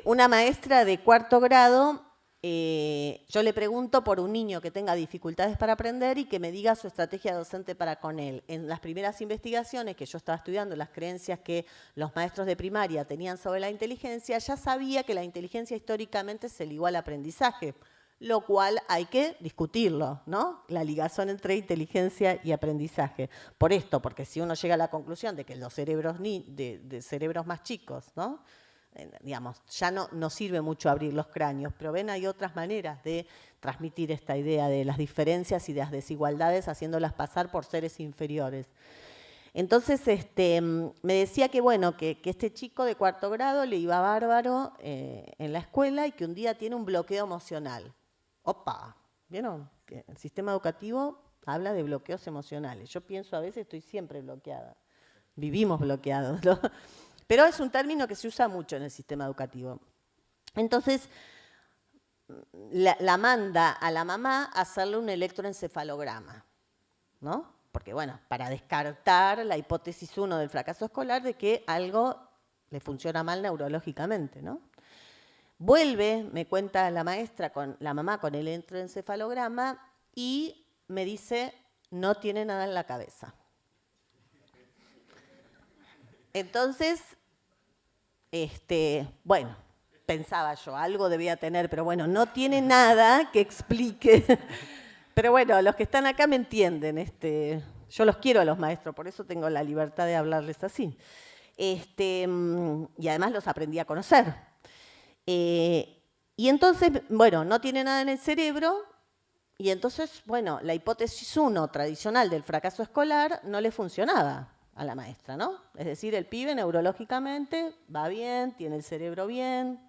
Una maestra de 4º grado. Yo le pregunto por un niño que tenga dificultades para aprender y que me diga su estrategia docente para con él. En las primeras investigaciones que yo estaba estudiando, las creencias que los maestros de primaria tenían sobre la inteligencia, ya sabía que la inteligencia históricamente se ligó al aprendizaje, lo cual hay que discutirlo, ¿no? La ligación entre inteligencia y aprendizaje. Por esto, porque si uno llega a la conclusión de que los cerebros de cerebros más chicos, ¿no?, digamos, ya no sirve mucho abrir los cráneos, pero ven, hay otras maneras de transmitir esta idea de las diferencias y de las desigualdades haciéndolas pasar por seres inferiores. Entonces, me decía que, bueno, que este chico de 4º grado le iba bárbaro en la escuela y que un día tiene un bloqueo emocional. ¡Opa! ¿Vieron? El sistema educativo habla de bloqueos emocionales. Yo pienso a veces, estoy siempre bloqueada. Vivimos bloqueados, ¿no? Pero es un término que se usa mucho en el sistema educativo. Entonces, la manda a la mamá a hacerle un electroencefalograma, ¿no? Porque, bueno, para descartar la hipótesis 1 del fracaso escolar de que algo le funciona mal neurológicamente, ¿no? Vuelve, me cuenta la maestra, la mamá con el electroencefalograma y me dice, no tiene nada en la cabeza. Entonces, bueno, pensaba yo, algo debía tener, pero bueno, no tiene nada que explique. Pero bueno, los que están acá me entienden. Yo los quiero a los maestros, por eso tengo la libertad de hablarles así. Y además los aprendí a conocer. Y entonces, bueno, no tiene nada en el cerebro, y entonces, bueno, la hipótesis 1 tradicional del fracaso escolar no le funcionaba a la maestra, ¿no? Es decir, el pibe neurológicamente va bien, tiene el cerebro bien.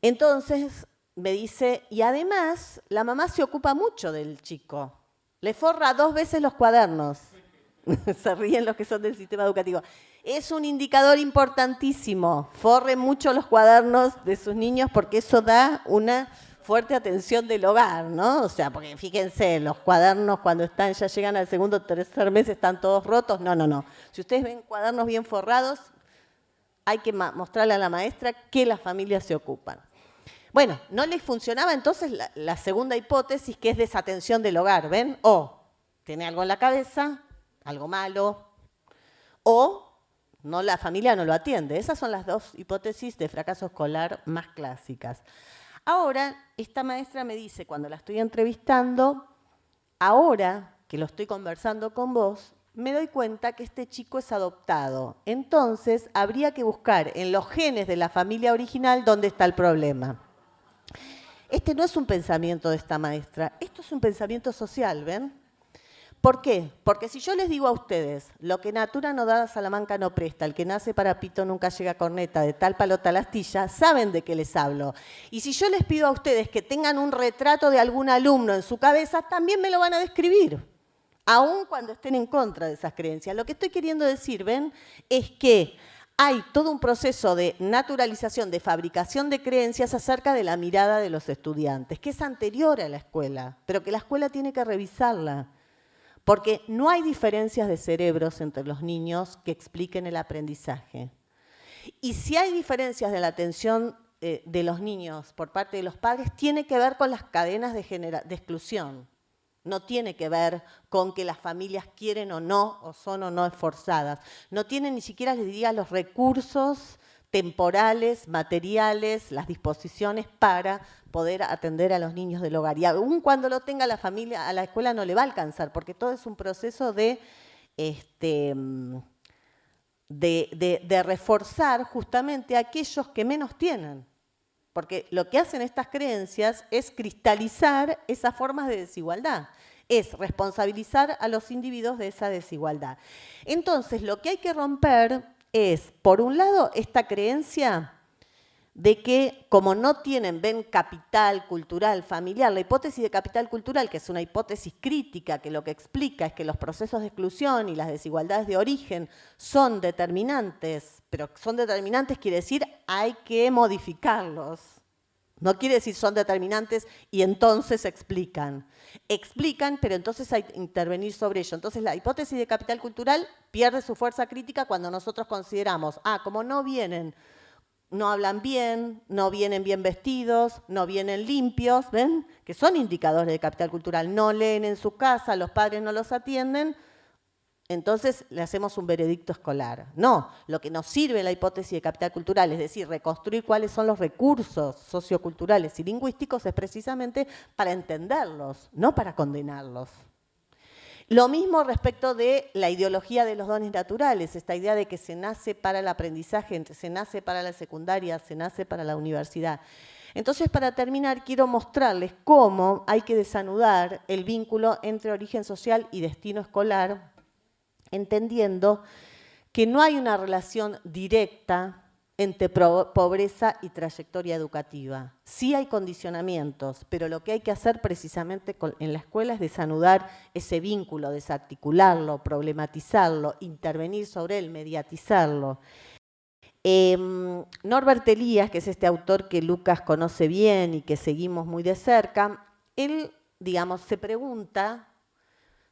Entonces me dice, y además la mamá se ocupa mucho del chico, le forra 2 veces los cuadernos. Se ríen los que son del sistema educativo. Es un indicador importantísimo, forre mucho los cuadernos de sus niños porque eso da una fuerte atención del hogar, ¿no? O sea, porque fíjense, los cuadernos cuando ya llegan al segundo o tercer mes están todos rotos. No, no, no. Si ustedes ven cuadernos bien forrados, hay que mostrarle a la maestra que las familias se ocupan. Bueno, no les funcionaba entonces la segunda hipótesis, que es desatención del hogar, ¿ven? O tiene algo en la cabeza, algo malo, o no, la familia no lo atiende. Esas son las 2 hipótesis de fracaso escolar más clásicas. Ahora, esta maestra me dice, cuando la estoy entrevistando, ahora que lo estoy conversando con vos, me doy cuenta que este chico es adoptado. Entonces, habría que buscar en los genes de la familia original dónde está el problema. Este no es un pensamiento de esta maestra, esto es un pensamiento social, ¿ven? ¿Por qué? Porque si yo les digo a ustedes, lo que natura no da, Salamanca no presta, el que nace para pito nunca llega a corneta, de tal palo tal astilla, saben de qué les hablo. Y si yo les pido a ustedes que tengan un retrato de algún alumno en su cabeza, también me lo van a describir, aun cuando estén en contra de esas creencias. Lo que estoy queriendo decir, ¿ven?, es que hay todo un proceso de naturalización, de fabricación de creencias acerca de la mirada de los estudiantes, que es anterior a la escuela, pero que la escuela tiene que revisarla. Porque no hay diferencias de cerebros entre los niños que expliquen el aprendizaje. Y si hay diferencias de la atención de los niños por parte de los padres, tiene que ver con las cadenas de exclusión. No tiene que ver con que las familias quieren o son o no esforzadas. No tienen ni siquiera, les diría, los recursos temporales, materiales, las disposiciones para poder atender a los niños del hogar. Y aun cuando lo tenga la familia, a la escuela no le va a alcanzar, porque todo es un proceso de reforzar justamente a aquellos que menos tienen. Porque lo que hacen estas creencias es cristalizar esas formas de desigualdad, es responsabilizar a los individuos de esa desigualdad. Entonces, lo que hay que romper es, por un lado, esta creencia de que como no tienen, ven, capital cultural familiar, la hipótesis de capital cultural, que es una hipótesis crítica, que lo que explica es que los procesos de exclusión y las desigualdades de origen son determinantes, pero son determinantes quiere decir hay que modificarlos. No quiere decir son determinantes y entonces explican. Explican, pero entonces hay que intervenir sobre ello. Entonces la hipótesis de capital cultural pierde su fuerza crítica cuando nosotros consideramos, como no vienen, no hablan bien, no vienen bien vestidos, no vienen limpios, ¿ven? Que son indicadores de capital cultural. No leen en su casa, los padres no los atienden, entonces le hacemos un veredicto escolar. No, lo que nos sirve la hipótesis de capital cultural, es decir, reconstruir cuáles son los recursos socioculturales y lingüísticos, es precisamente para entenderlos, no para condenarlos. Lo mismo respecto de la ideología de los dones naturales, esta idea de que se nace para el aprendizaje, se nace para la secundaria, se nace para la universidad. Entonces, para terminar, quiero mostrarles cómo hay que desanudar el vínculo entre origen social y destino escolar, entendiendo que no hay una relación directa entre pobreza y trayectoria educativa. Sí hay condicionamientos, pero lo que hay que hacer precisamente en la escuela es desanudar ese vínculo, desarticularlo, problematizarlo, intervenir sobre él, mediatizarlo. Norbert Elias, que es este autor que Lucas conoce bien y que seguimos muy de cerca, él, digamos, se pregunta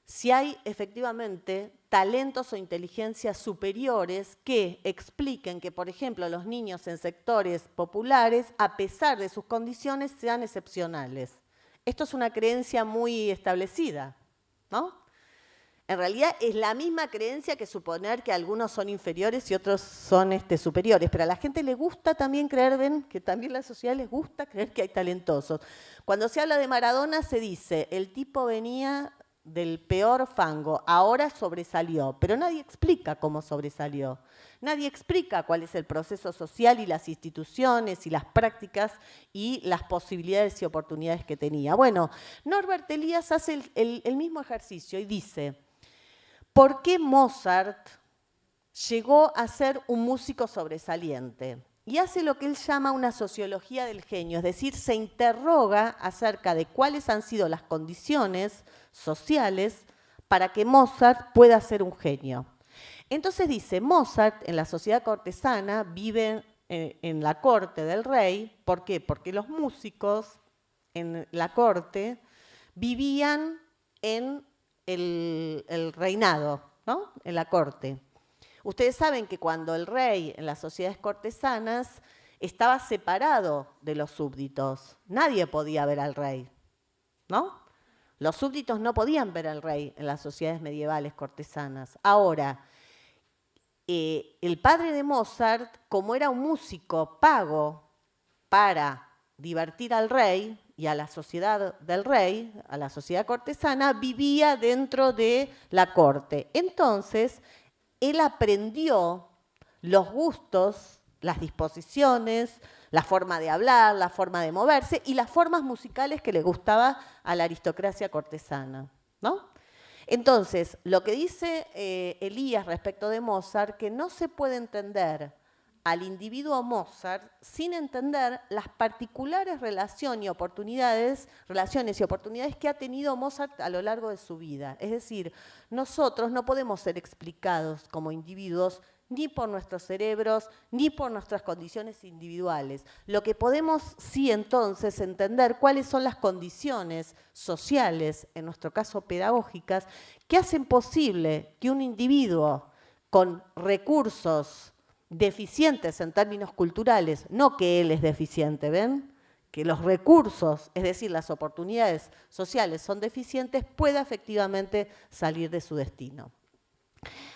si hay efectivamente talentos o inteligencias superiores que expliquen que, por ejemplo, los niños en sectores populares, a pesar de sus condiciones, sean excepcionales. Esto es una creencia muy establecida, ¿no? En realidad es la misma creencia que suponer que algunos son inferiores y otros son superiores, pero a la gente le gusta también creer, ven, que también a la sociedad les gusta creer que hay talentosos. Cuando se habla de Maradona se dice, el tipo venía del peor fango, ahora sobresalió, pero nadie explica cómo sobresalió. Nadie explica cuál es el proceso social y las instituciones y las prácticas y las posibilidades y oportunidades que tenía. Bueno, Norbert Elias hace el mismo ejercicio y dice, ¿por qué Mozart llegó a ser un músico sobresaliente? Y hace lo que él llama una sociología del genio, es decir, se interroga acerca de cuáles han sido las condiciones sociales para que Mozart pueda ser un genio. Entonces dice, Mozart en la sociedad cortesana vive en la corte del rey. ¿Por qué? Porque los músicos en la corte vivían en el reinado, ¿no? En la corte. Ustedes saben que cuando el rey en las sociedades cortesanas estaba separado de los súbditos, nadie podía ver al rey, ¿no? Los súbditos no podían ver al rey en las sociedades medievales cortesanas. Ahora, el padre de Mozart, como era un músico pago para divertir al rey y a la sociedad del rey, a la sociedad cortesana, vivía dentro de la corte. Entonces, él aprendió los gustos, las disposiciones, la forma de hablar, la forma de moverse y las formas musicales que le gustaba a la aristocracia cortesana, ¿no? Entonces, lo que dice Elías respecto de Mozart, que no se puede entender al individuo Mozart sin entender las particulares relaciones y oportunidades que ha tenido Mozart a lo largo de su vida. Es decir, nosotros no podemos ser explicados como individuos ni por nuestros cerebros, ni por nuestras condiciones individuales. Lo que podemos sí entonces entender cuáles son las condiciones sociales, en nuestro caso pedagógicas, que hacen posible que un individuo con recursos deficientes en términos culturales, no que él es deficiente, ¿ven? Que los recursos, es decir, las oportunidades sociales son deficientes, pueda efectivamente salir de su destino.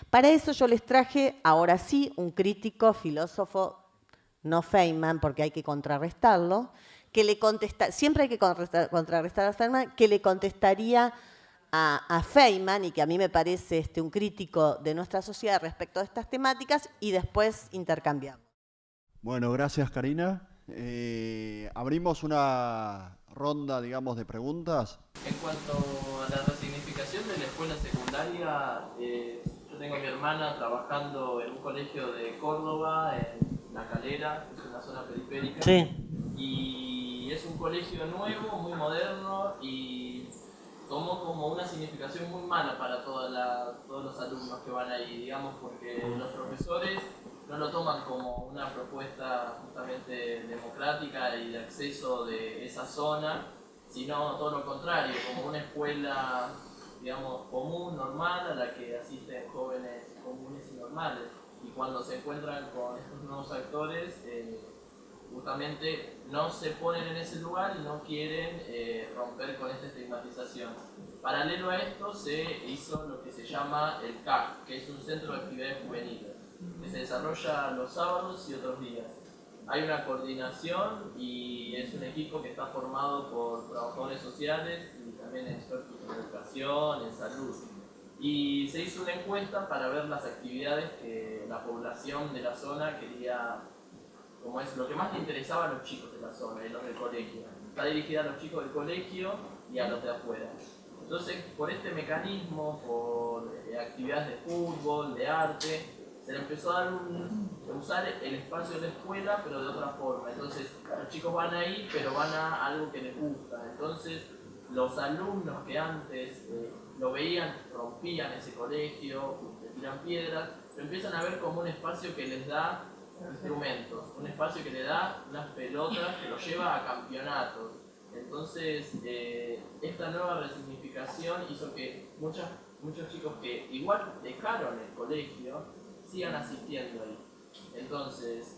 Para eso yo les traje, ahora sí, un crítico, filósofo, no Feynman, porque hay que contrarrestarlo, que le contesta, siempre hay que contrarrestar a Feynman, que le contestaría a Feynman y que a mí me parece un crítico de nuestra sociedad respecto a estas temáticas y después intercambiamos. Bueno, gracias Karina. Abrimos una ronda, digamos, de preguntas. En cuanto a la resignificación de la escuela secundaria, yo tengo a mi hermana trabajando en un colegio de Córdoba, en La Calera, que es una zona periférica. Sí. Y es un colegio nuevo, muy moderno y tomó como una significación muy mala para todos los alumnos que van ahí, digamos, porque los profesores no lo toman como una propuesta justamente democrática y de acceso de esa zona, sino todo lo contrario, como una escuela, digamos, común, normal, a la que asisten jóvenes comunes y normales. Y cuando se encuentran con estos nuevos actores, justamente no se ponen en ese lugar y no quieren romper con esta estigmatización. Paralelo a esto se hizo lo que se llama el CAC, que es un centro de actividades juveniles, que se desarrolla los sábados y otros días. Hay una coordinación y es un equipo que está formado por trabajadores sociales y también expertos en educación, en salud. Y se hizo una encuesta para ver las actividades que la población de la zona quería, como es lo que más le interesaba a los chicos de la zona y los del colegio. Está dirigida a los chicos del colegio y a los de afuera. Entonces, por este mecanismo, por actividades de fútbol, de arte, se le empezó a dar usar el espacio de la escuela, pero de otra forma. Entonces, los chicos van ahí, pero van a algo que les gusta. Entonces, los alumnos que antes lo veían, rompían ese colegio, le tiran piedras, lo empiezan a ver como un espacio que les da instrumentos, un espacio que le da unas pelotas que los lleva a campeonatos. Entonces, esta nueva resignificación hizo que muchos chicos que igual dejaron el colegio sigan asistiendo ahí. Entonces,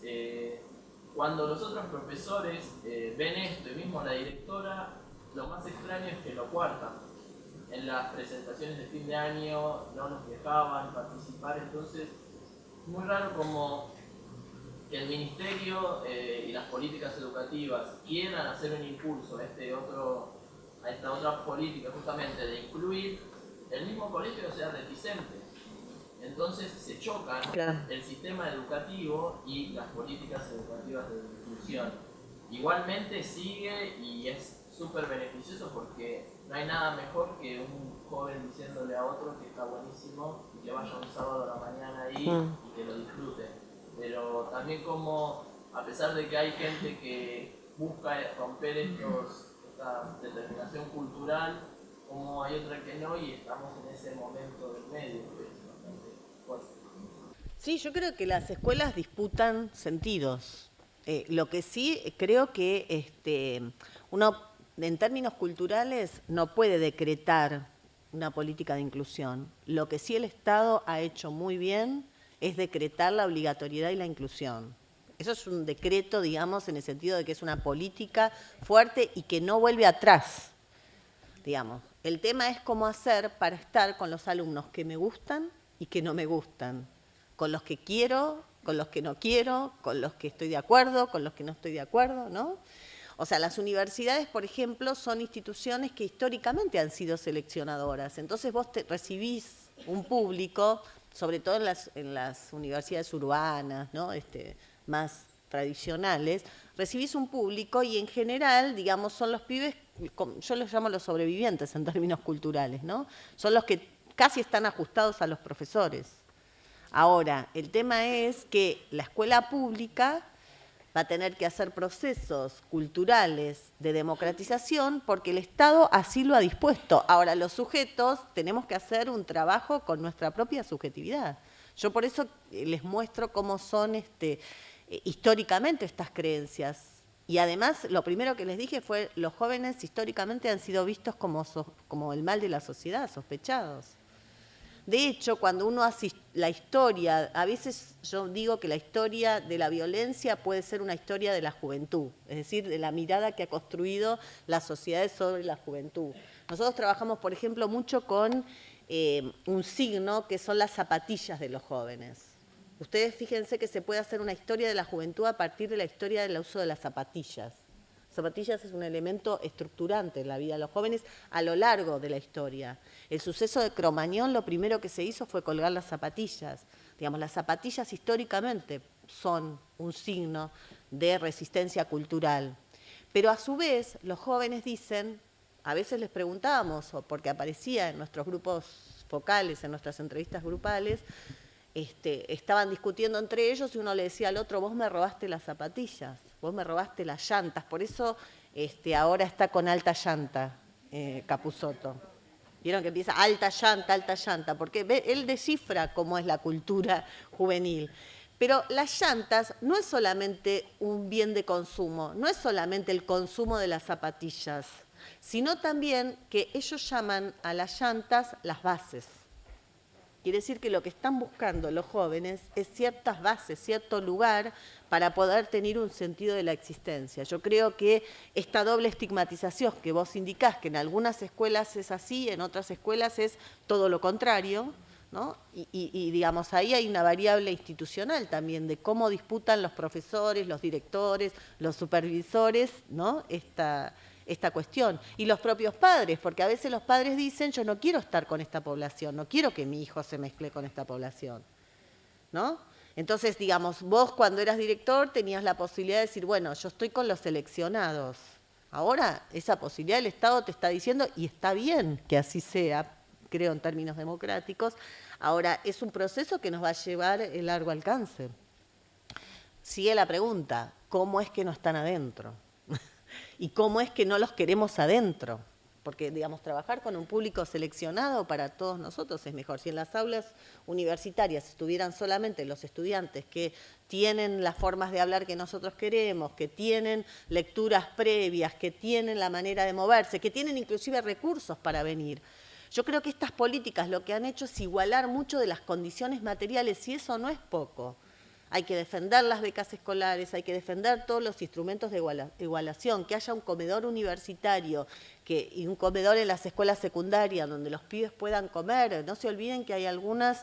cuando los otros profesores ven esto, y mismo la directora, lo más extraño es que lo cuartan. En las presentaciones de fin de año no nos dejaban participar, entonces, muy raro como que el ministerio y las políticas educativas quieran hacer un impulso a esta otra política justamente de incluir, el mismo colegio sea reticente. Entonces se chocan el sistema educativo y las políticas educativas de inclusión. Igualmente sigue y es súper beneficioso porque no hay nada mejor que un joven diciéndole a otro que está buenísimo y que vaya un sábado a la mañana ahí y que lo disfrute. Pero también como, a pesar de que hay gente que busca romper esta determinación cultural, como hay otra que no, y estamos en ese momento del medio, que es bastante fuerte. Sí, yo creo que las escuelas disputan sentidos. Lo que sí creo que uno, en términos culturales, no puede decretar una política de inclusión. Lo que sí el Estado ha hecho muy bien es decretar la obligatoriedad y la inclusión. Eso es un decreto, digamos, en el sentido de que es una política fuerte y que no vuelve atrás, digamos. El tema es cómo hacer para estar con los alumnos que me gustan y que no me gustan, con los que quiero, con los que no quiero, con los que estoy de acuerdo, con los que no estoy de acuerdo, ¿no? O sea, las universidades, por ejemplo, son instituciones que históricamente han sido seleccionadoras. Entonces vos recibís un público, sobre todo en las universidades urbanas, ¿no? Más tradicionales, recibís un público y en general, digamos, son los pibes, yo los llamo los sobrevivientes en términos culturales, ¿no? Son los que casi están ajustados a los profesores. Ahora, el tema es que la escuela pública va a tener que hacer procesos culturales de democratización porque el Estado así lo ha dispuesto. Ahora, los sujetos tenemos que hacer un trabajo con nuestra propia subjetividad. Yo por eso les muestro cómo son históricamente estas creencias. Y además, lo primero que les dije fue, los jóvenes históricamente han sido vistos como el mal de la sociedad, sospechados. De hecho, cuando uno hace la historia, a veces yo digo que la historia de la violencia puede ser una historia de la juventud, es decir, de la mirada que ha construido las sociedades sobre la juventud. Nosotros trabajamos, por ejemplo, mucho con un signo que son las zapatillas de los jóvenes. Ustedes fíjense que se puede hacer una historia de la juventud a partir de la historia del uso de las zapatillas. Zapatillas es un elemento estructurante en la vida de los jóvenes a lo largo de la historia. El suceso de Cromañón, lo primero que se hizo fue colgar las zapatillas. Digamos, las zapatillas históricamente son un signo de resistencia cultural. Pero a su vez, los jóvenes dicen, a veces les preguntábamos, o porque aparecía en nuestros grupos focales, en nuestras entrevistas grupales, estaban discutiendo entre ellos y uno le decía al otro, vos me robaste las zapatillas, vos me robaste las llantas, por eso ahora está con alta llanta Capusotto. Vieron que empieza alta llanta, porque él descifra cómo es la cultura juvenil. Pero las llantas no es solamente un bien de consumo, no es solamente el consumo de las zapatillas, sino también que ellos llaman a las llantas las bases. Quiere decir que lo que están buscando los jóvenes es ciertas bases, cierto lugar para poder tener un sentido de la existencia. Yo creo que esta doble estigmatización que vos indicás, que en algunas escuelas es así, en otras escuelas es todo lo contrario, ¿no? Y digamos, ahí hay una variable institucional también de cómo disputan los profesores, los directores, los supervisores, ¿no? Esta cuestión. Y los propios padres, porque a veces los padres dicen, yo no quiero estar con esta población, no quiero que mi hijo se mezcle con esta población, ¿no? Entonces, digamos, vos cuando eras director tenías la posibilidad de decir, bueno, yo estoy con los seleccionados. Ahora esa posibilidad el Estado te está diciendo, y está bien que así sea, creo, en términos democráticos. Ahora, es un proceso que nos va a llevar el largo alcance. Sigue la pregunta, ¿cómo es que no están adentro? ¿Y cómo es que no los queremos adentro? Porque, digamos, trabajar con un público seleccionado para todos nosotros es mejor. Si en las aulas universitarias estuvieran solamente los estudiantes que tienen las formas de hablar que nosotros queremos, que tienen lecturas previas, que tienen la manera de moverse, que tienen inclusive recursos para venir. Yo creo que estas políticas lo que han hecho es igualar mucho de las condiciones materiales y eso no es poco. Hay que defender las becas escolares, hay que defender todos los instrumentos de igualación, que haya un comedor universitario y un comedor en las escuelas secundarias donde los pibes puedan comer. No se olviden que hay algunos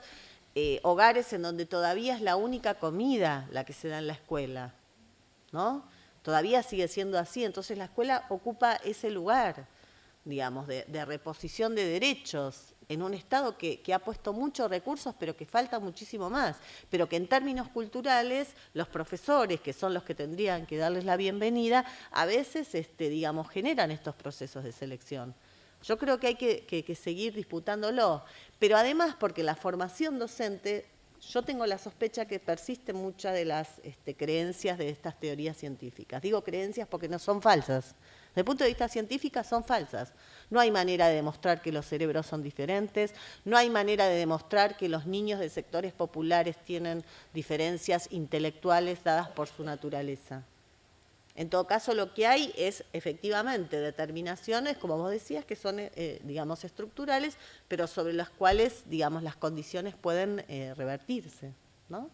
hogares en donde todavía es la única comida la que se da en la escuela, ¿no? Todavía sigue siendo así, entonces la escuela ocupa ese lugar, digamos, de reposición de derechos en un Estado que ha puesto muchos recursos, pero que falta muchísimo más. Pero que en términos culturales, los profesores, que son los que tendrían que darles la bienvenida, a veces, digamos, generan estos procesos de selección. Yo creo que hay que seguir disputándolo. Pero además, porque la formación docente, yo tengo la sospecha que persisten muchas de las creencias de estas teorías científicas. Digo creencias porque no son falsas. Desde el punto de vista científico son falsas. No hay manera de demostrar que los cerebros son diferentes, no hay manera de demostrar que los niños de sectores populares tienen diferencias intelectuales dadas por su naturaleza. En todo caso, lo que hay es efectivamente determinaciones, como vos decías, que son, digamos, estructurales, pero sobre las cuales, digamos, las condiciones pueden revertirse, ¿no?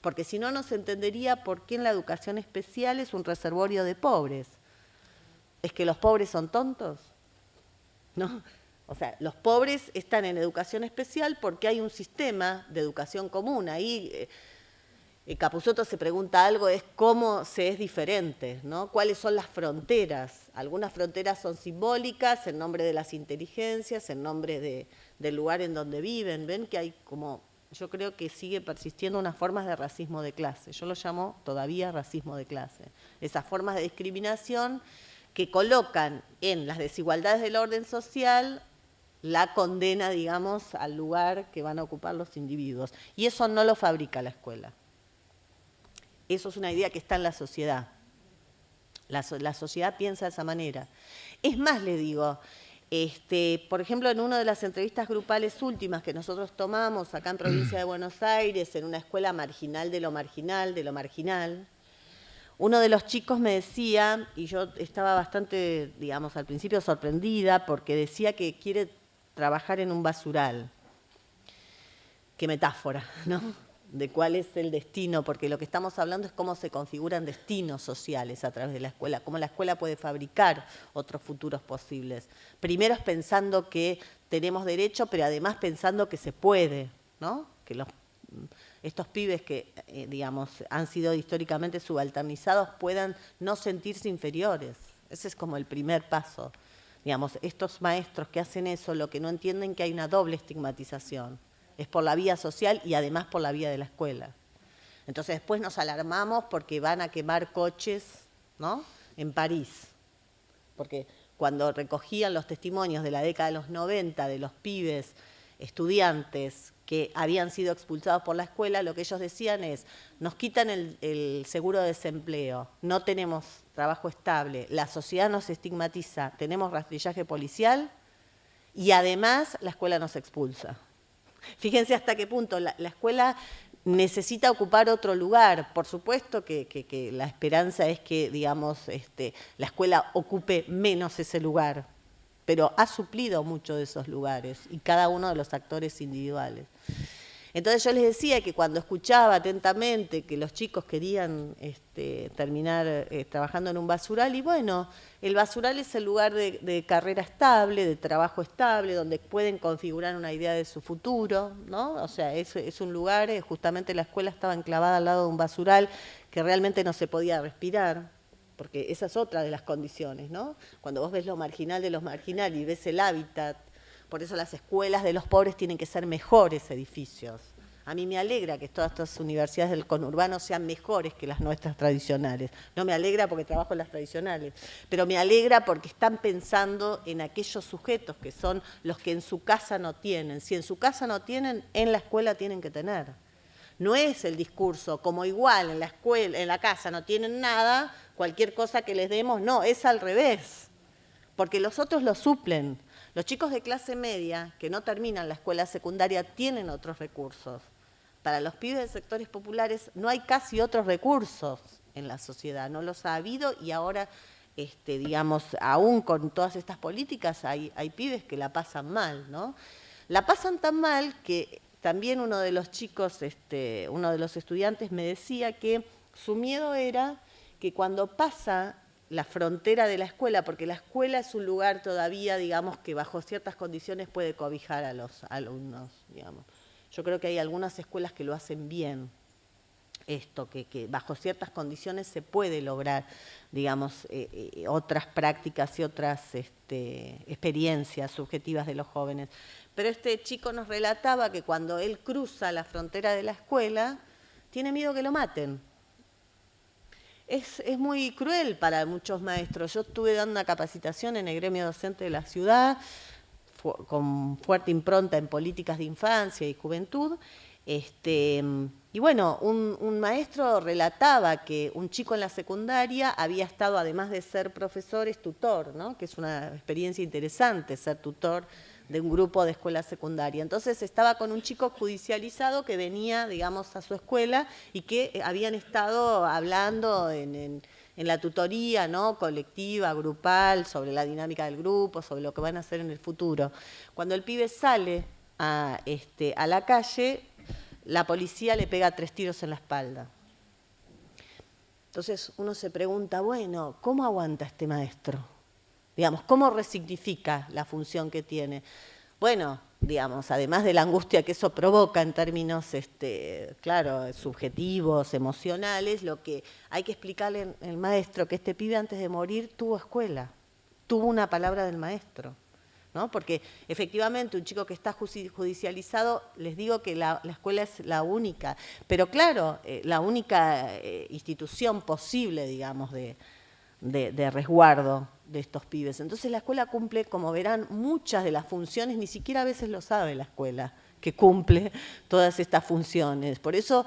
Porque si no, no se entendería por qué en la educación especial es un reservorio de pobres. ¿Es que los pobres son tontos? ¿No? O sea, los pobres están en educación especial porque hay un sistema de educación común. Ahí Capusotto se pregunta algo, es cómo se es diferente, ¿no? ¿Cuáles son las fronteras? Algunas fronteras son simbólicas, en nombre de las inteligencias, en nombre del lugar en donde viven. Ven que hay como, yo creo que sigue persistiendo unas formas de racismo de clase. Yo lo llamo todavía racismo de clase. Esas formas de discriminación que colocan en las desigualdades del orden social la condena, digamos, al lugar que van a ocupar los individuos. Y eso no lo fabrica la escuela. Eso es una idea que está en la sociedad. La sociedad piensa de esa manera. Es más, le digo, por ejemplo, en una de las entrevistas grupales últimas que nosotros tomamos acá en Provincia de Buenos Aires, en una escuela marginal de lo marginal, uno de los chicos me decía, y yo estaba bastante, digamos, al principio sorprendida, porque decía que quiere trabajar en un basural. Qué metáfora, ¿no? De cuál es el destino, porque lo que estamos hablando es cómo se configuran destinos sociales a través de la escuela, cómo la escuela puede fabricar otros futuros posibles. Primero es pensando que tenemos derecho, pero además pensando que se puede, ¿no? Que estos pibes que, digamos, han sido históricamente subalternizados puedan no sentirse inferiores. Ese es como el primer paso. Digamos, estos maestros que hacen eso, lo que no entienden es que hay una doble estigmatización. Es por la vía social y además por la vía de la escuela. Entonces después nos alarmamos porque van a quemar coches, ¿no? En París. Porque cuando recogían los testimonios de la década de los 90 de los pibes estudiantes que habían sido expulsados por la escuela, lo que ellos decían es, nos quitan el seguro de desempleo, no tenemos trabajo estable, la sociedad nos estigmatiza, tenemos rastrillaje policial y además la escuela nos expulsa. Fíjense hasta qué punto la escuela necesita ocupar otro lugar. Por supuesto que la esperanza es que, digamos, la escuela ocupe menos ese lugar, pero ha suplido mucho de esos lugares y cada uno de los actores individuales. Entonces yo les decía que cuando escuchaba atentamente que los chicos querían terminar trabajando en un basural, y bueno, el basural es el lugar de carrera estable, de trabajo estable, donde pueden configurar una idea de su futuro, ¿no? O sea, es un lugar, justamente la escuela estaba enclavada al lado de un basural que realmente no se podía respirar, porque esa es otra de las condiciones, ¿no? Cuando vos ves lo marginal de los marginales y ves el hábitat, por eso las escuelas de los pobres tienen que ser mejores edificios. A mí me alegra que todas estas universidades del conurbano sean mejores que las nuestras tradicionales. No me alegra porque trabajo en las tradicionales, pero me alegra porque están pensando en aquellos sujetos que son los que en su casa no tienen. Si en su casa no tienen, en la escuela tienen que tener. No es el discurso, como igual en la escuela, en la casa no tienen nada, cualquier cosa que les demos, no, es al revés, porque los otros lo suplen. Los chicos de clase media que no terminan la escuela secundaria tienen otros recursos. Para los pibes de sectores populares no hay casi otros recursos en la sociedad, no los ha habido y ahora, digamos, aún con todas estas políticas hay pibes que la pasan mal, ¿no? La pasan tan mal que también uno de los chicos, uno de los estudiantes me decía que su miedo era que cuando pasa la frontera de la escuela, porque la escuela es un lugar todavía, digamos, que bajo ciertas condiciones puede cobijar a los alumnos, digamos. Yo creo que hay algunas escuelas que lo hacen bien, que bajo ciertas condiciones se puede lograr, digamos, otras prácticas y otras experiencias subjetivas de los jóvenes. Pero este chico nos relataba que cuando él cruza la frontera de la escuela, tiene miedo que lo maten. Es muy cruel para muchos maestros. Yo estuve dando una capacitación en el gremio docente de la ciudad, con fuerte impronta en políticas de infancia y juventud, y bueno, un maestro relataba que un chico en la secundaria había estado, además de ser profesor, es tutor, ¿no? Que es una experiencia interesante ser tutor de un grupo de escuela secundaria. Entonces estaba con un chico judicializado que venía, digamos, a su escuela y que habían estado hablando en la tutoría, ¿no? Colectiva, grupal, sobre la dinámica del grupo, sobre lo que van a hacer en el futuro. Cuando el pibe sale a la calle, la policía le pega 3 tiros en la espalda. Entonces uno se pregunta, bueno, ¿cómo aguanta este maestro? Digamos, ¿cómo resignifica la función que tiene? Bueno, digamos, además de la angustia que eso provoca en términos, claro, subjetivos, emocionales, lo que hay que explicarle al maestro que este pibe antes de morir tuvo escuela, tuvo una palabra del maestro, ¿no? Porque efectivamente un chico que está judicializado, les digo que la escuela es la única, pero claro, la única institución posible, digamos, de resguardo de estos pibes. Entonces la escuela cumple, como verán, muchas de las funciones, ni siquiera a veces lo sabe la escuela, que cumple todas estas funciones. Por eso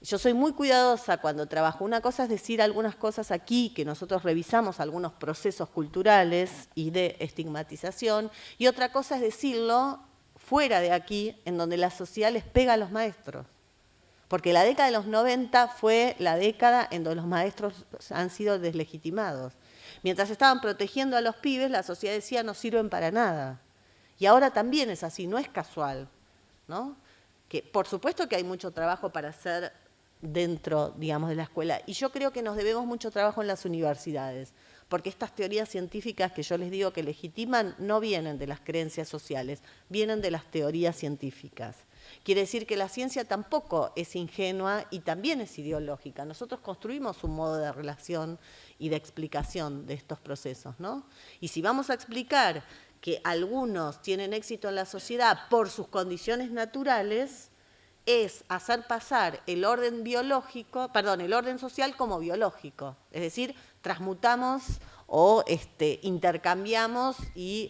yo soy muy cuidadosa cuando trabajo. Una cosa es decir algunas cosas aquí, que nosotros revisamos algunos procesos culturales y de estigmatización, y otra cosa es decirlo fuera de aquí, en donde la sociedad les pega a los maestros. Porque la década de los 90 fue la década en donde los maestros han sido deslegitimados. Mientras estaban protegiendo a los pibes, la sociedad decía no sirven para nada. Y ahora también es así, no es casual, ¿no? Que por supuesto que hay mucho trabajo para hacer dentro, digamos, de la escuela. Y yo creo que nos debemos mucho trabajo en las universidades, porque estas teorías científicas que yo les digo que legitiman no vienen de las creencias sociales, vienen de las teorías científicas. Quiere decir que la ciencia tampoco es ingenua y también es ideológica. Nosotros construimos un modo de relación y de explicación de estos procesos, ¿no? Y si vamos a explicar que algunos tienen éxito en la sociedad por sus condiciones naturales, es hacer pasar el orden biológico, perdón, el orden social como biológico. Es decir, transmutamos o intercambiamos y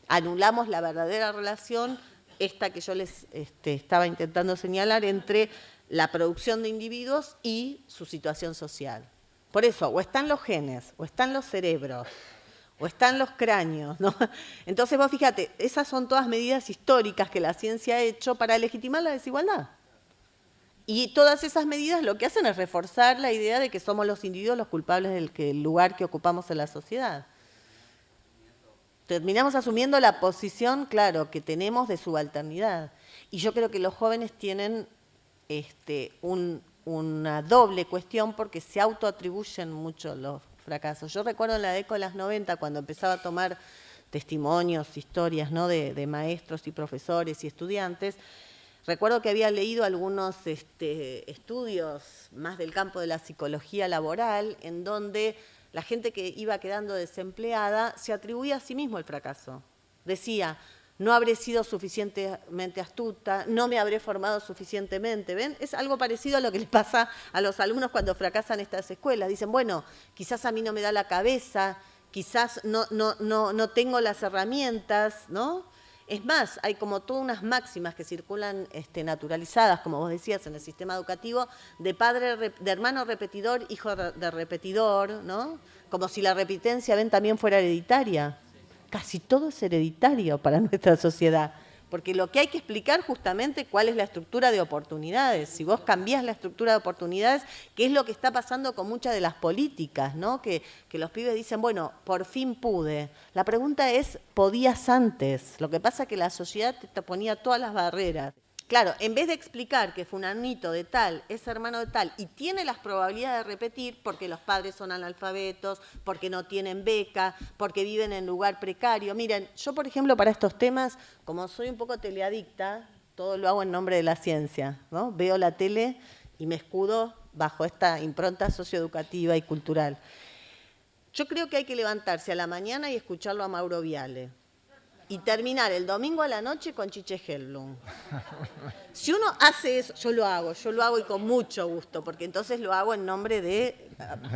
anulamos la verdadera relación, esta que yo les estaba intentando señalar, entre la producción de individuos y su situación social. Por eso, o están los genes, o están los cerebros, o están los cráneos, ¿no? Entonces vos fíjate, esas son todas medidas históricas que la ciencia ha hecho para legitimar la desigualdad. Y todas esas medidas lo que hacen es reforzar la idea de que somos los individuos los culpables del lugar que ocupamos en la sociedad. Terminamos asumiendo la posición, claro, que tenemos de subalternidad. Y yo creo que los jóvenes tienen una doble cuestión porque se autoatribuyen mucho los fracasos. Yo recuerdo en la década de los 90, cuando empezaba a tomar testimonios, historias, ¿no? de maestros y profesores y estudiantes, recuerdo que había leído algunos estudios más del campo de la psicología laboral, en donde la gente que iba quedando desempleada se atribuía a sí mismo el fracaso. Decía, no habré sido suficientemente astuta, no me habré formado suficientemente, ¿ven? Es algo parecido a lo que les pasa a los alumnos cuando fracasan estas escuelas. Dicen, bueno, quizás a mí no me da la cabeza, quizás no tengo las herramientas, ¿no? Es más, hay como todas unas máximas que circulan naturalizadas, como vos decías, en el sistema educativo, de de hermano repetidor, hijo de repetidor, ¿no? Como si la repitencia, ven, también fuera hereditaria. Casi todo es hereditario para nuestra sociedad, porque lo que hay que explicar justamente cuál es la estructura de oportunidades. Si vos cambiás la estructura de oportunidades, ¿qué es lo que está pasando con muchas de las políticas, ¿no? Que los pibes dicen, bueno, por fin pude. La pregunta es, ¿podías antes? Lo que pasa es que la sociedad te ponía todas las barreras. Claro, en vez de explicar que fulanito de tal es hermano de tal y tiene las probabilidades de repetir porque los padres son analfabetos, porque no tienen beca, porque viven en lugar precario. Miren, yo por ejemplo para estos temas, como soy un poco teleadicta, todo lo hago en nombre de la ciencia, ¿no? Veo la tele y me escudo bajo esta impronta socioeducativa y cultural. Yo creo que hay que levantarse a la mañana y escucharlo a Mauro Viale. Y terminar el domingo a la noche con Chiche Hellblum. Si uno hace eso, yo lo hago y con mucho gusto, porque entonces lo hago en nombre de,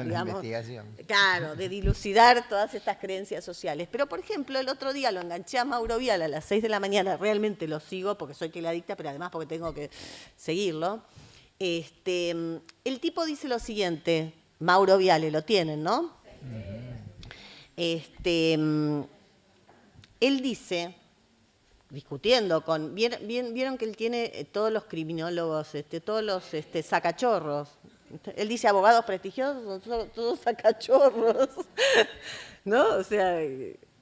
digamos, investigación. Claro, de dilucidar todas estas creencias sociales. Pero, por ejemplo, el otro día lo enganché a Mauro Viale a las 6 de la mañana, realmente lo sigo porque soy teleadicta, pero además porque tengo que seguirlo. El tipo dice lo siguiente, Mauro Viale, lo tienen, ¿no? Él dice, discutiendo con... Vieron que él tiene todos los criminólogos, todos los sacachorros. Él dice abogados prestigiosos, son todos sacachorros. ¿No? O sea,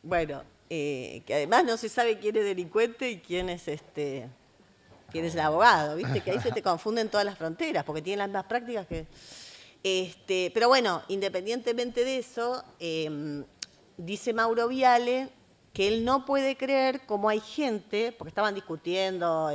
bueno, que además no se sabe quién es delincuente y quién es el abogado, ¿viste? Que ahí se te confunden todas las fronteras, porque tienen las mismas prácticas que... pero bueno, independientemente de eso, dice Mauro Viale que él no puede creer cómo hay gente, porque estaban discutiendo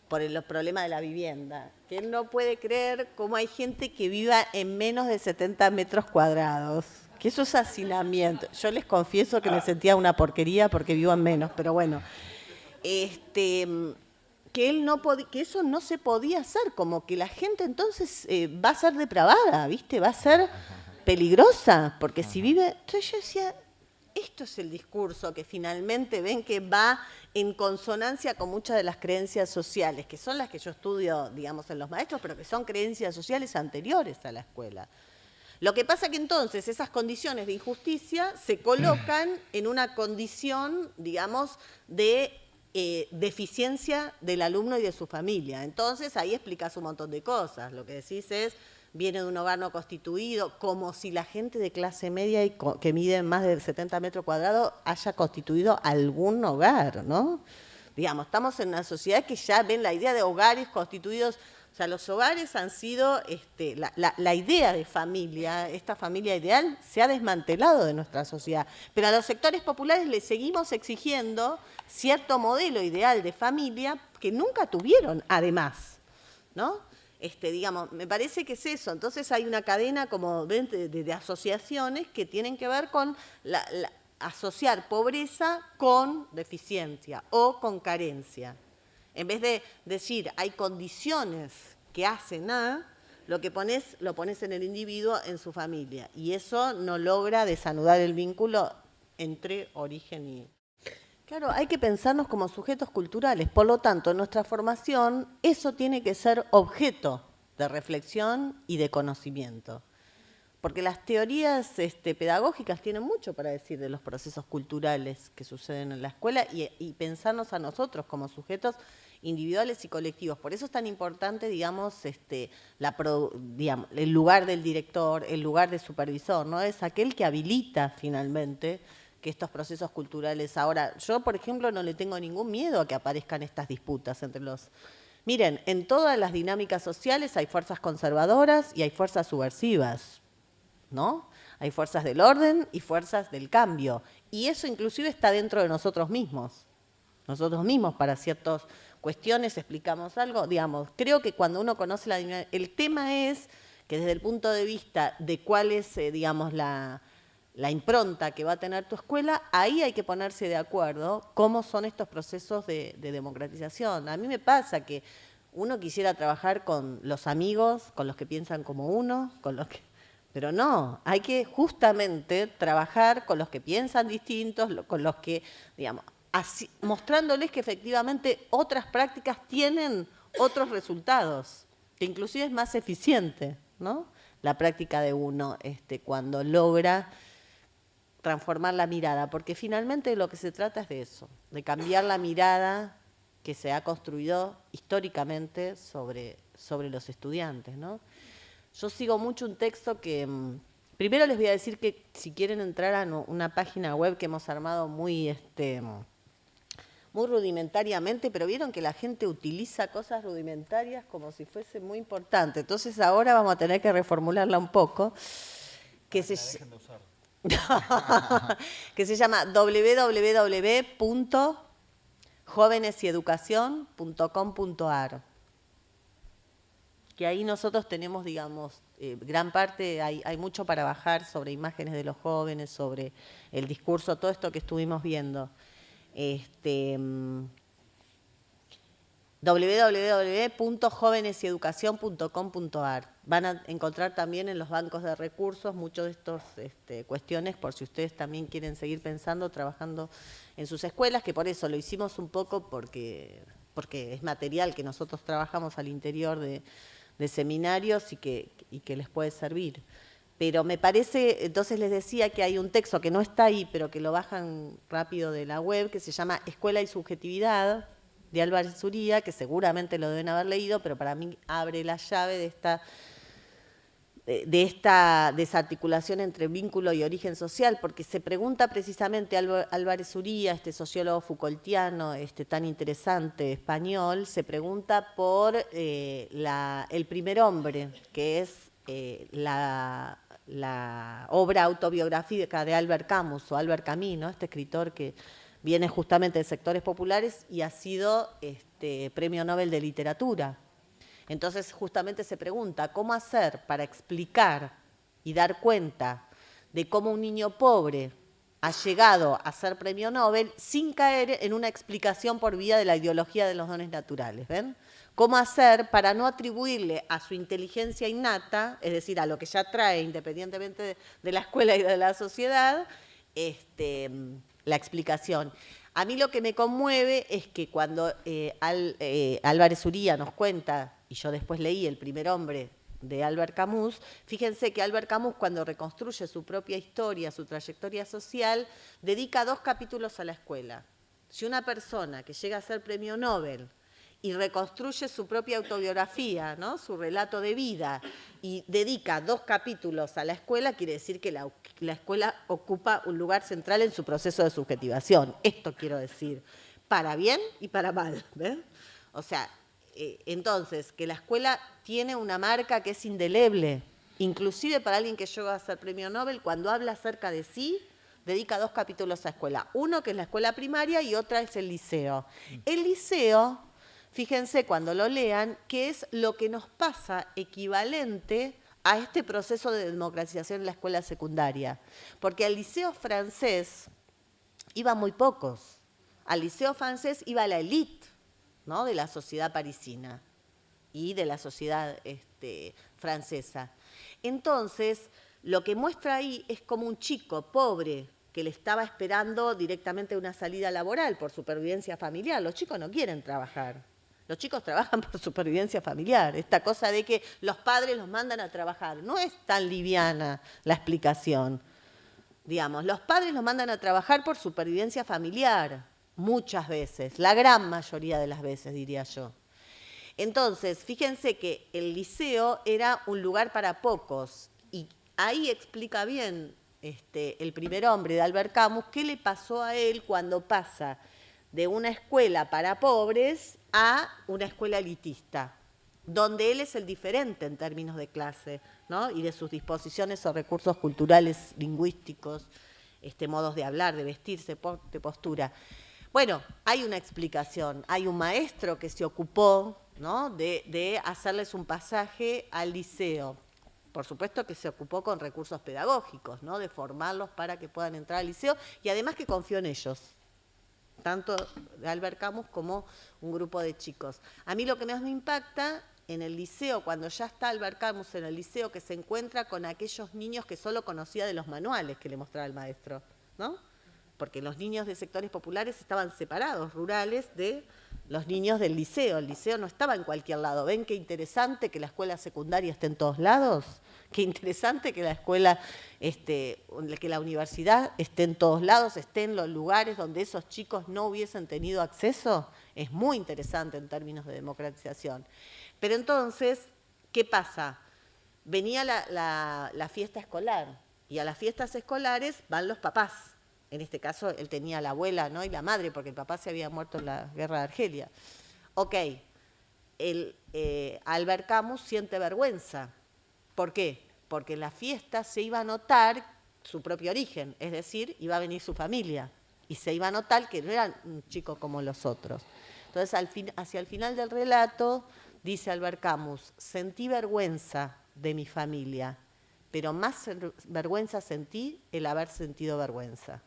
por los problemas de la vivienda, que él no puede creer cómo hay gente que viva en menos de 70 metros cuadrados, que eso es hacinamiento. Yo les confieso que me sentía una porquería porque vivo en menos, pero bueno. Que eso no se podía hacer, como que la gente entonces va a ser depravada, ¿viste? Va a ser peligrosa, porque si vive... Entonces yo decía... Esto es el discurso que finalmente ven que va en consonancia con muchas de las creencias sociales, que son las que yo estudio, digamos, en los maestros, pero que son creencias sociales anteriores a la escuela. Lo que pasa que entonces esas condiciones de injusticia se colocan en una condición, digamos, de deficiencia del alumno y de su familia. Entonces ahí explicas un montón de cosas. Lo que decís es... viene de un hogar no constituido, como si la gente de clase media y que mide más de 70 metros cuadrados haya constituido algún hogar, ¿no? Digamos, estamos en una sociedad que ya ven la idea de hogares constituidos, o sea, los hogares han sido, la idea de familia, esta familia ideal, se ha desmantelado de nuestra sociedad. Pero a los sectores populares les seguimos exigiendo cierto modelo ideal de familia que nunca tuvieron, además, ¿no? Digamos, me parece que es eso. Entonces hay una cadena como de asociaciones que tienen que ver con asociar pobreza con deficiencia o con carencia. En vez de decir hay condiciones que hacen lo pones en el individuo, en su familia. Y eso no logra desanudar el vínculo entre origen y... Claro, hay que pensarnos como sujetos culturales. Por lo tanto, en nuestra formación, eso tiene que ser objeto de reflexión y de conocimiento. Porque las teorías pedagógicas tienen mucho para decir de los procesos culturales que suceden en la escuela y pensarnos a nosotros como sujetos individuales y colectivos. Por eso es tan importante, digamos, el lugar del director, el lugar del supervisor, ¿no? Es aquel que habilita finalmente que estos procesos culturales. Ahora, yo, por ejemplo, no le tengo ningún miedo a que aparezcan estas disputas entre los... Miren, en todas las dinámicas sociales hay fuerzas conservadoras y hay fuerzas subversivas, ¿no? Hay fuerzas del orden y fuerzas del cambio. Y eso inclusive está dentro de nosotros mismos. Nosotros mismos, para ciertas cuestiones, explicamos algo. Digamos, creo que cuando uno conoce la dinámica... El tema es que desde el punto de vista de cuál es, digamos, la impronta que va a tener tu escuela, ahí hay que ponerse de acuerdo cómo son estos procesos de democratización. A mí me pasa que uno quisiera trabajar con los amigos, con los que piensan como uno, pero no, hay que justamente trabajar con los que piensan distintos, con los que, digamos, así, mostrándoles que efectivamente otras prácticas tienen otros resultados, que inclusive es más eficiente, ¿no? La práctica de uno cuando logra transformar la mirada, porque finalmente de lo que se trata es de eso, de cambiar la mirada que se ha construido históricamente sobre los estudiantes, ¿no? Yo sigo mucho un texto que, primero les voy a decir que si quieren entrar a una página web que hemos armado muy rudimentariamente, pero vieron que la gente utiliza cosas rudimentarias como si fuese muy importante. Entonces ahora vamos a tener que reformularla un poco, que que se llama www.jovenesyeducacion.com.ar, que ahí nosotros tenemos, digamos, gran parte, hay mucho para bajar sobre imágenes de los jóvenes, sobre el discurso, todo esto que estuvimos viendo. www.jovenesyeducacion.com.ar. Van a encontrar también en los bancos de recursos muchas de estas cuestiones, por si ustedes también quieren seguir pensando, trabajando en sus escuelas, que por eso lo hicimos un poco porque es material que nosotros trabajamos al interior de seminarios y que les puede servir. Pero me parece, entonces les decía que hay un texto que no está ahí, pero que lo bajan rápido de la web, que se llama Escuela y Subjetividad, de Álvarez Uría, que seguramente lo deben haber leído, pero para mí abre la llave de esta desarticulación entre vínculo y origen social, porque se pregunta precisamente Álvarez Uría, este sociólogo Foucaultiano, tan interesante español, se pregunta por el primer hombre, que es la obra autobiográfica de Albert Camus, o Albert Camus, ¿no? Este escritor que viene justamente de sectores populares y ha sido Premio Nobel de Literatura. Entonces, justamente se pregunta, ¿cómo hacer para explicar y dar cuenta de cómo un niño pobre ha llegado a ser premio Nobel sin caer en una explicación por vía de la ideología de los dones naturales? ¿Ven? ¿Cómo hacer para no atribuirle a su inteligencia innata, es decir, a lo que ya trae independientemente de la escuela y de la sociedad, la explicación? A mí lo que me conmueve es que cuando Álvarez Uría nos cuenta, y yo después leí El primer hombre de Albert Camus, fíjense que Albert Camus, cuando reconstruye su propia historia, su trayectoria social, dedica 2 capítulos a la escuela. Si una persona que llega a ser premio Nobel y reconstruye su propia autobiografía, ¿no? Su relato de vida, y dedica 2 capítulos a la escuela, quiere decir que la escuela ocupa un lugar central en su proceso de subjetivación. Esto quiero decir, para bien y para mal, ¿ves? O sea, entonces, que la escuela tiene una marca que es indeleble, inclusive para alguien que llega a ser premio Nobel, cuando habla acerca de sí, dedica 2 capítulos a escuela. Uno que es la escuela primaria y otra es el liceo. El liceo, fíjense cuando lo lean, que es lo que nos pasa equivalente a este proceso de democratización en la escuela secundaria. Porque al liceo francés iban muy pocos. Al liceo francés iba la élite, ¿no? De la sociedad parisina y de la sociedad francesa. Entonces, lo que muestra ahí es como un chico pobre que le estaba esperando directamente una salida laboral por supervivencia familiar. Los chicos no quieren trabajar. Los chicos trabajan por supervivencia familiar. Esta cosa de que los padres los mandan a trabajar. No es tan liviana la explicación. Digamos, los padres los mandan a trabajar por supervivencia familiar, muchas veces, la gran mayoría de las veces, diría yo. Entonces, fíjense que el liceo era un lugar para pocos. Y ahí explica bien el primer hombre de Albert Camus qué le pasó a él cuando pasa de una escuela para pobres a una escuela elitista, donde él es el diferente en términos de clase, ¿no? Y de sus disposiciones o recursos culturales, lingüísticos, modos de hablar, de vestirse, de postura. Bueno, hay una explicación, hay un maestro que se ocupó, ¿no? de hacerles un pasaje al liceo. por supuesto que se ocupó con recursos pedagógicos, ¿no? De formarlos para que puedan entrar al liceo y además que confió en ellos, tanto de Albert Camus como un grupo de chicos. A mí lo que más me impacta en el liceo, cuando ya está Albert Camus en el liceo, que se encuentra con aquellos niños que solo conocía de los manuales que le mostraba el maestro, ¿no? Porque los niños de sectores populares estaban separados, rurales, de los niños del liceo. El liceo no estaba en cualquier lado. ¿Ven qué interesante que la escuela secundaria esté en todos lados? Qué interesante que la escuela, que la universidad esté en todos lados, esté en los lugares donde esos chicos no hubiesen tenido acceso. Es muy interesante en términos de democratización. Pero entonces, ¿qué pasa? Venía la fiesta escolar y a las fiestas escolares van los papás. En este caso, él tenía la abuela, ¿no? Y la madre, porque el papá se había muerto en la guerra de Argelia. Ok, Albert Camus siente vergüenza. ¿Por qué? Porque en la fiesta se iba a notar su propio origen, es decir, iba a venir su familia. Y se iba a notar que no era un chico como los otros. Entonces, hacia el final del relato, dice Albert Camus, sentí vergüenza de mi familia, pero más vergüenza sentí el haber sentido vergüenza.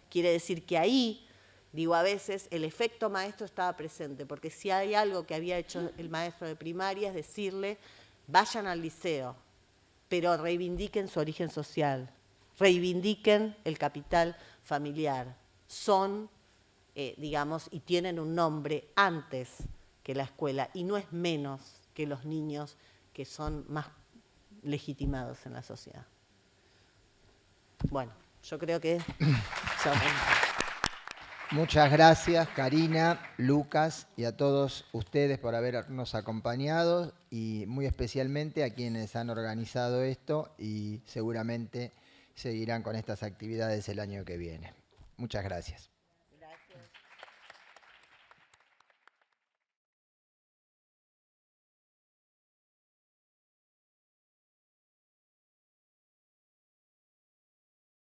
Quiere decir que ahí, digo, a veces el efecto maestro estaba presente, porque si hay algo que había hecho el maestro de primaria es decirle, vayan al liceo, pero reivindiquen su origen social, reivindiquen el capital familiar. Son, digamos, y tienen un nombre antes que la escuela, y no es menos que los niños que son más legitimados en la sociedad. Bueno, yo creo que... Muchas gracias, Karina, Lucas y a todos ustedes por habernos acompañado y muy especialmente a quienes han organizado esto y seguramente seguirán con estas actividades el año que viene. Muchas gracias.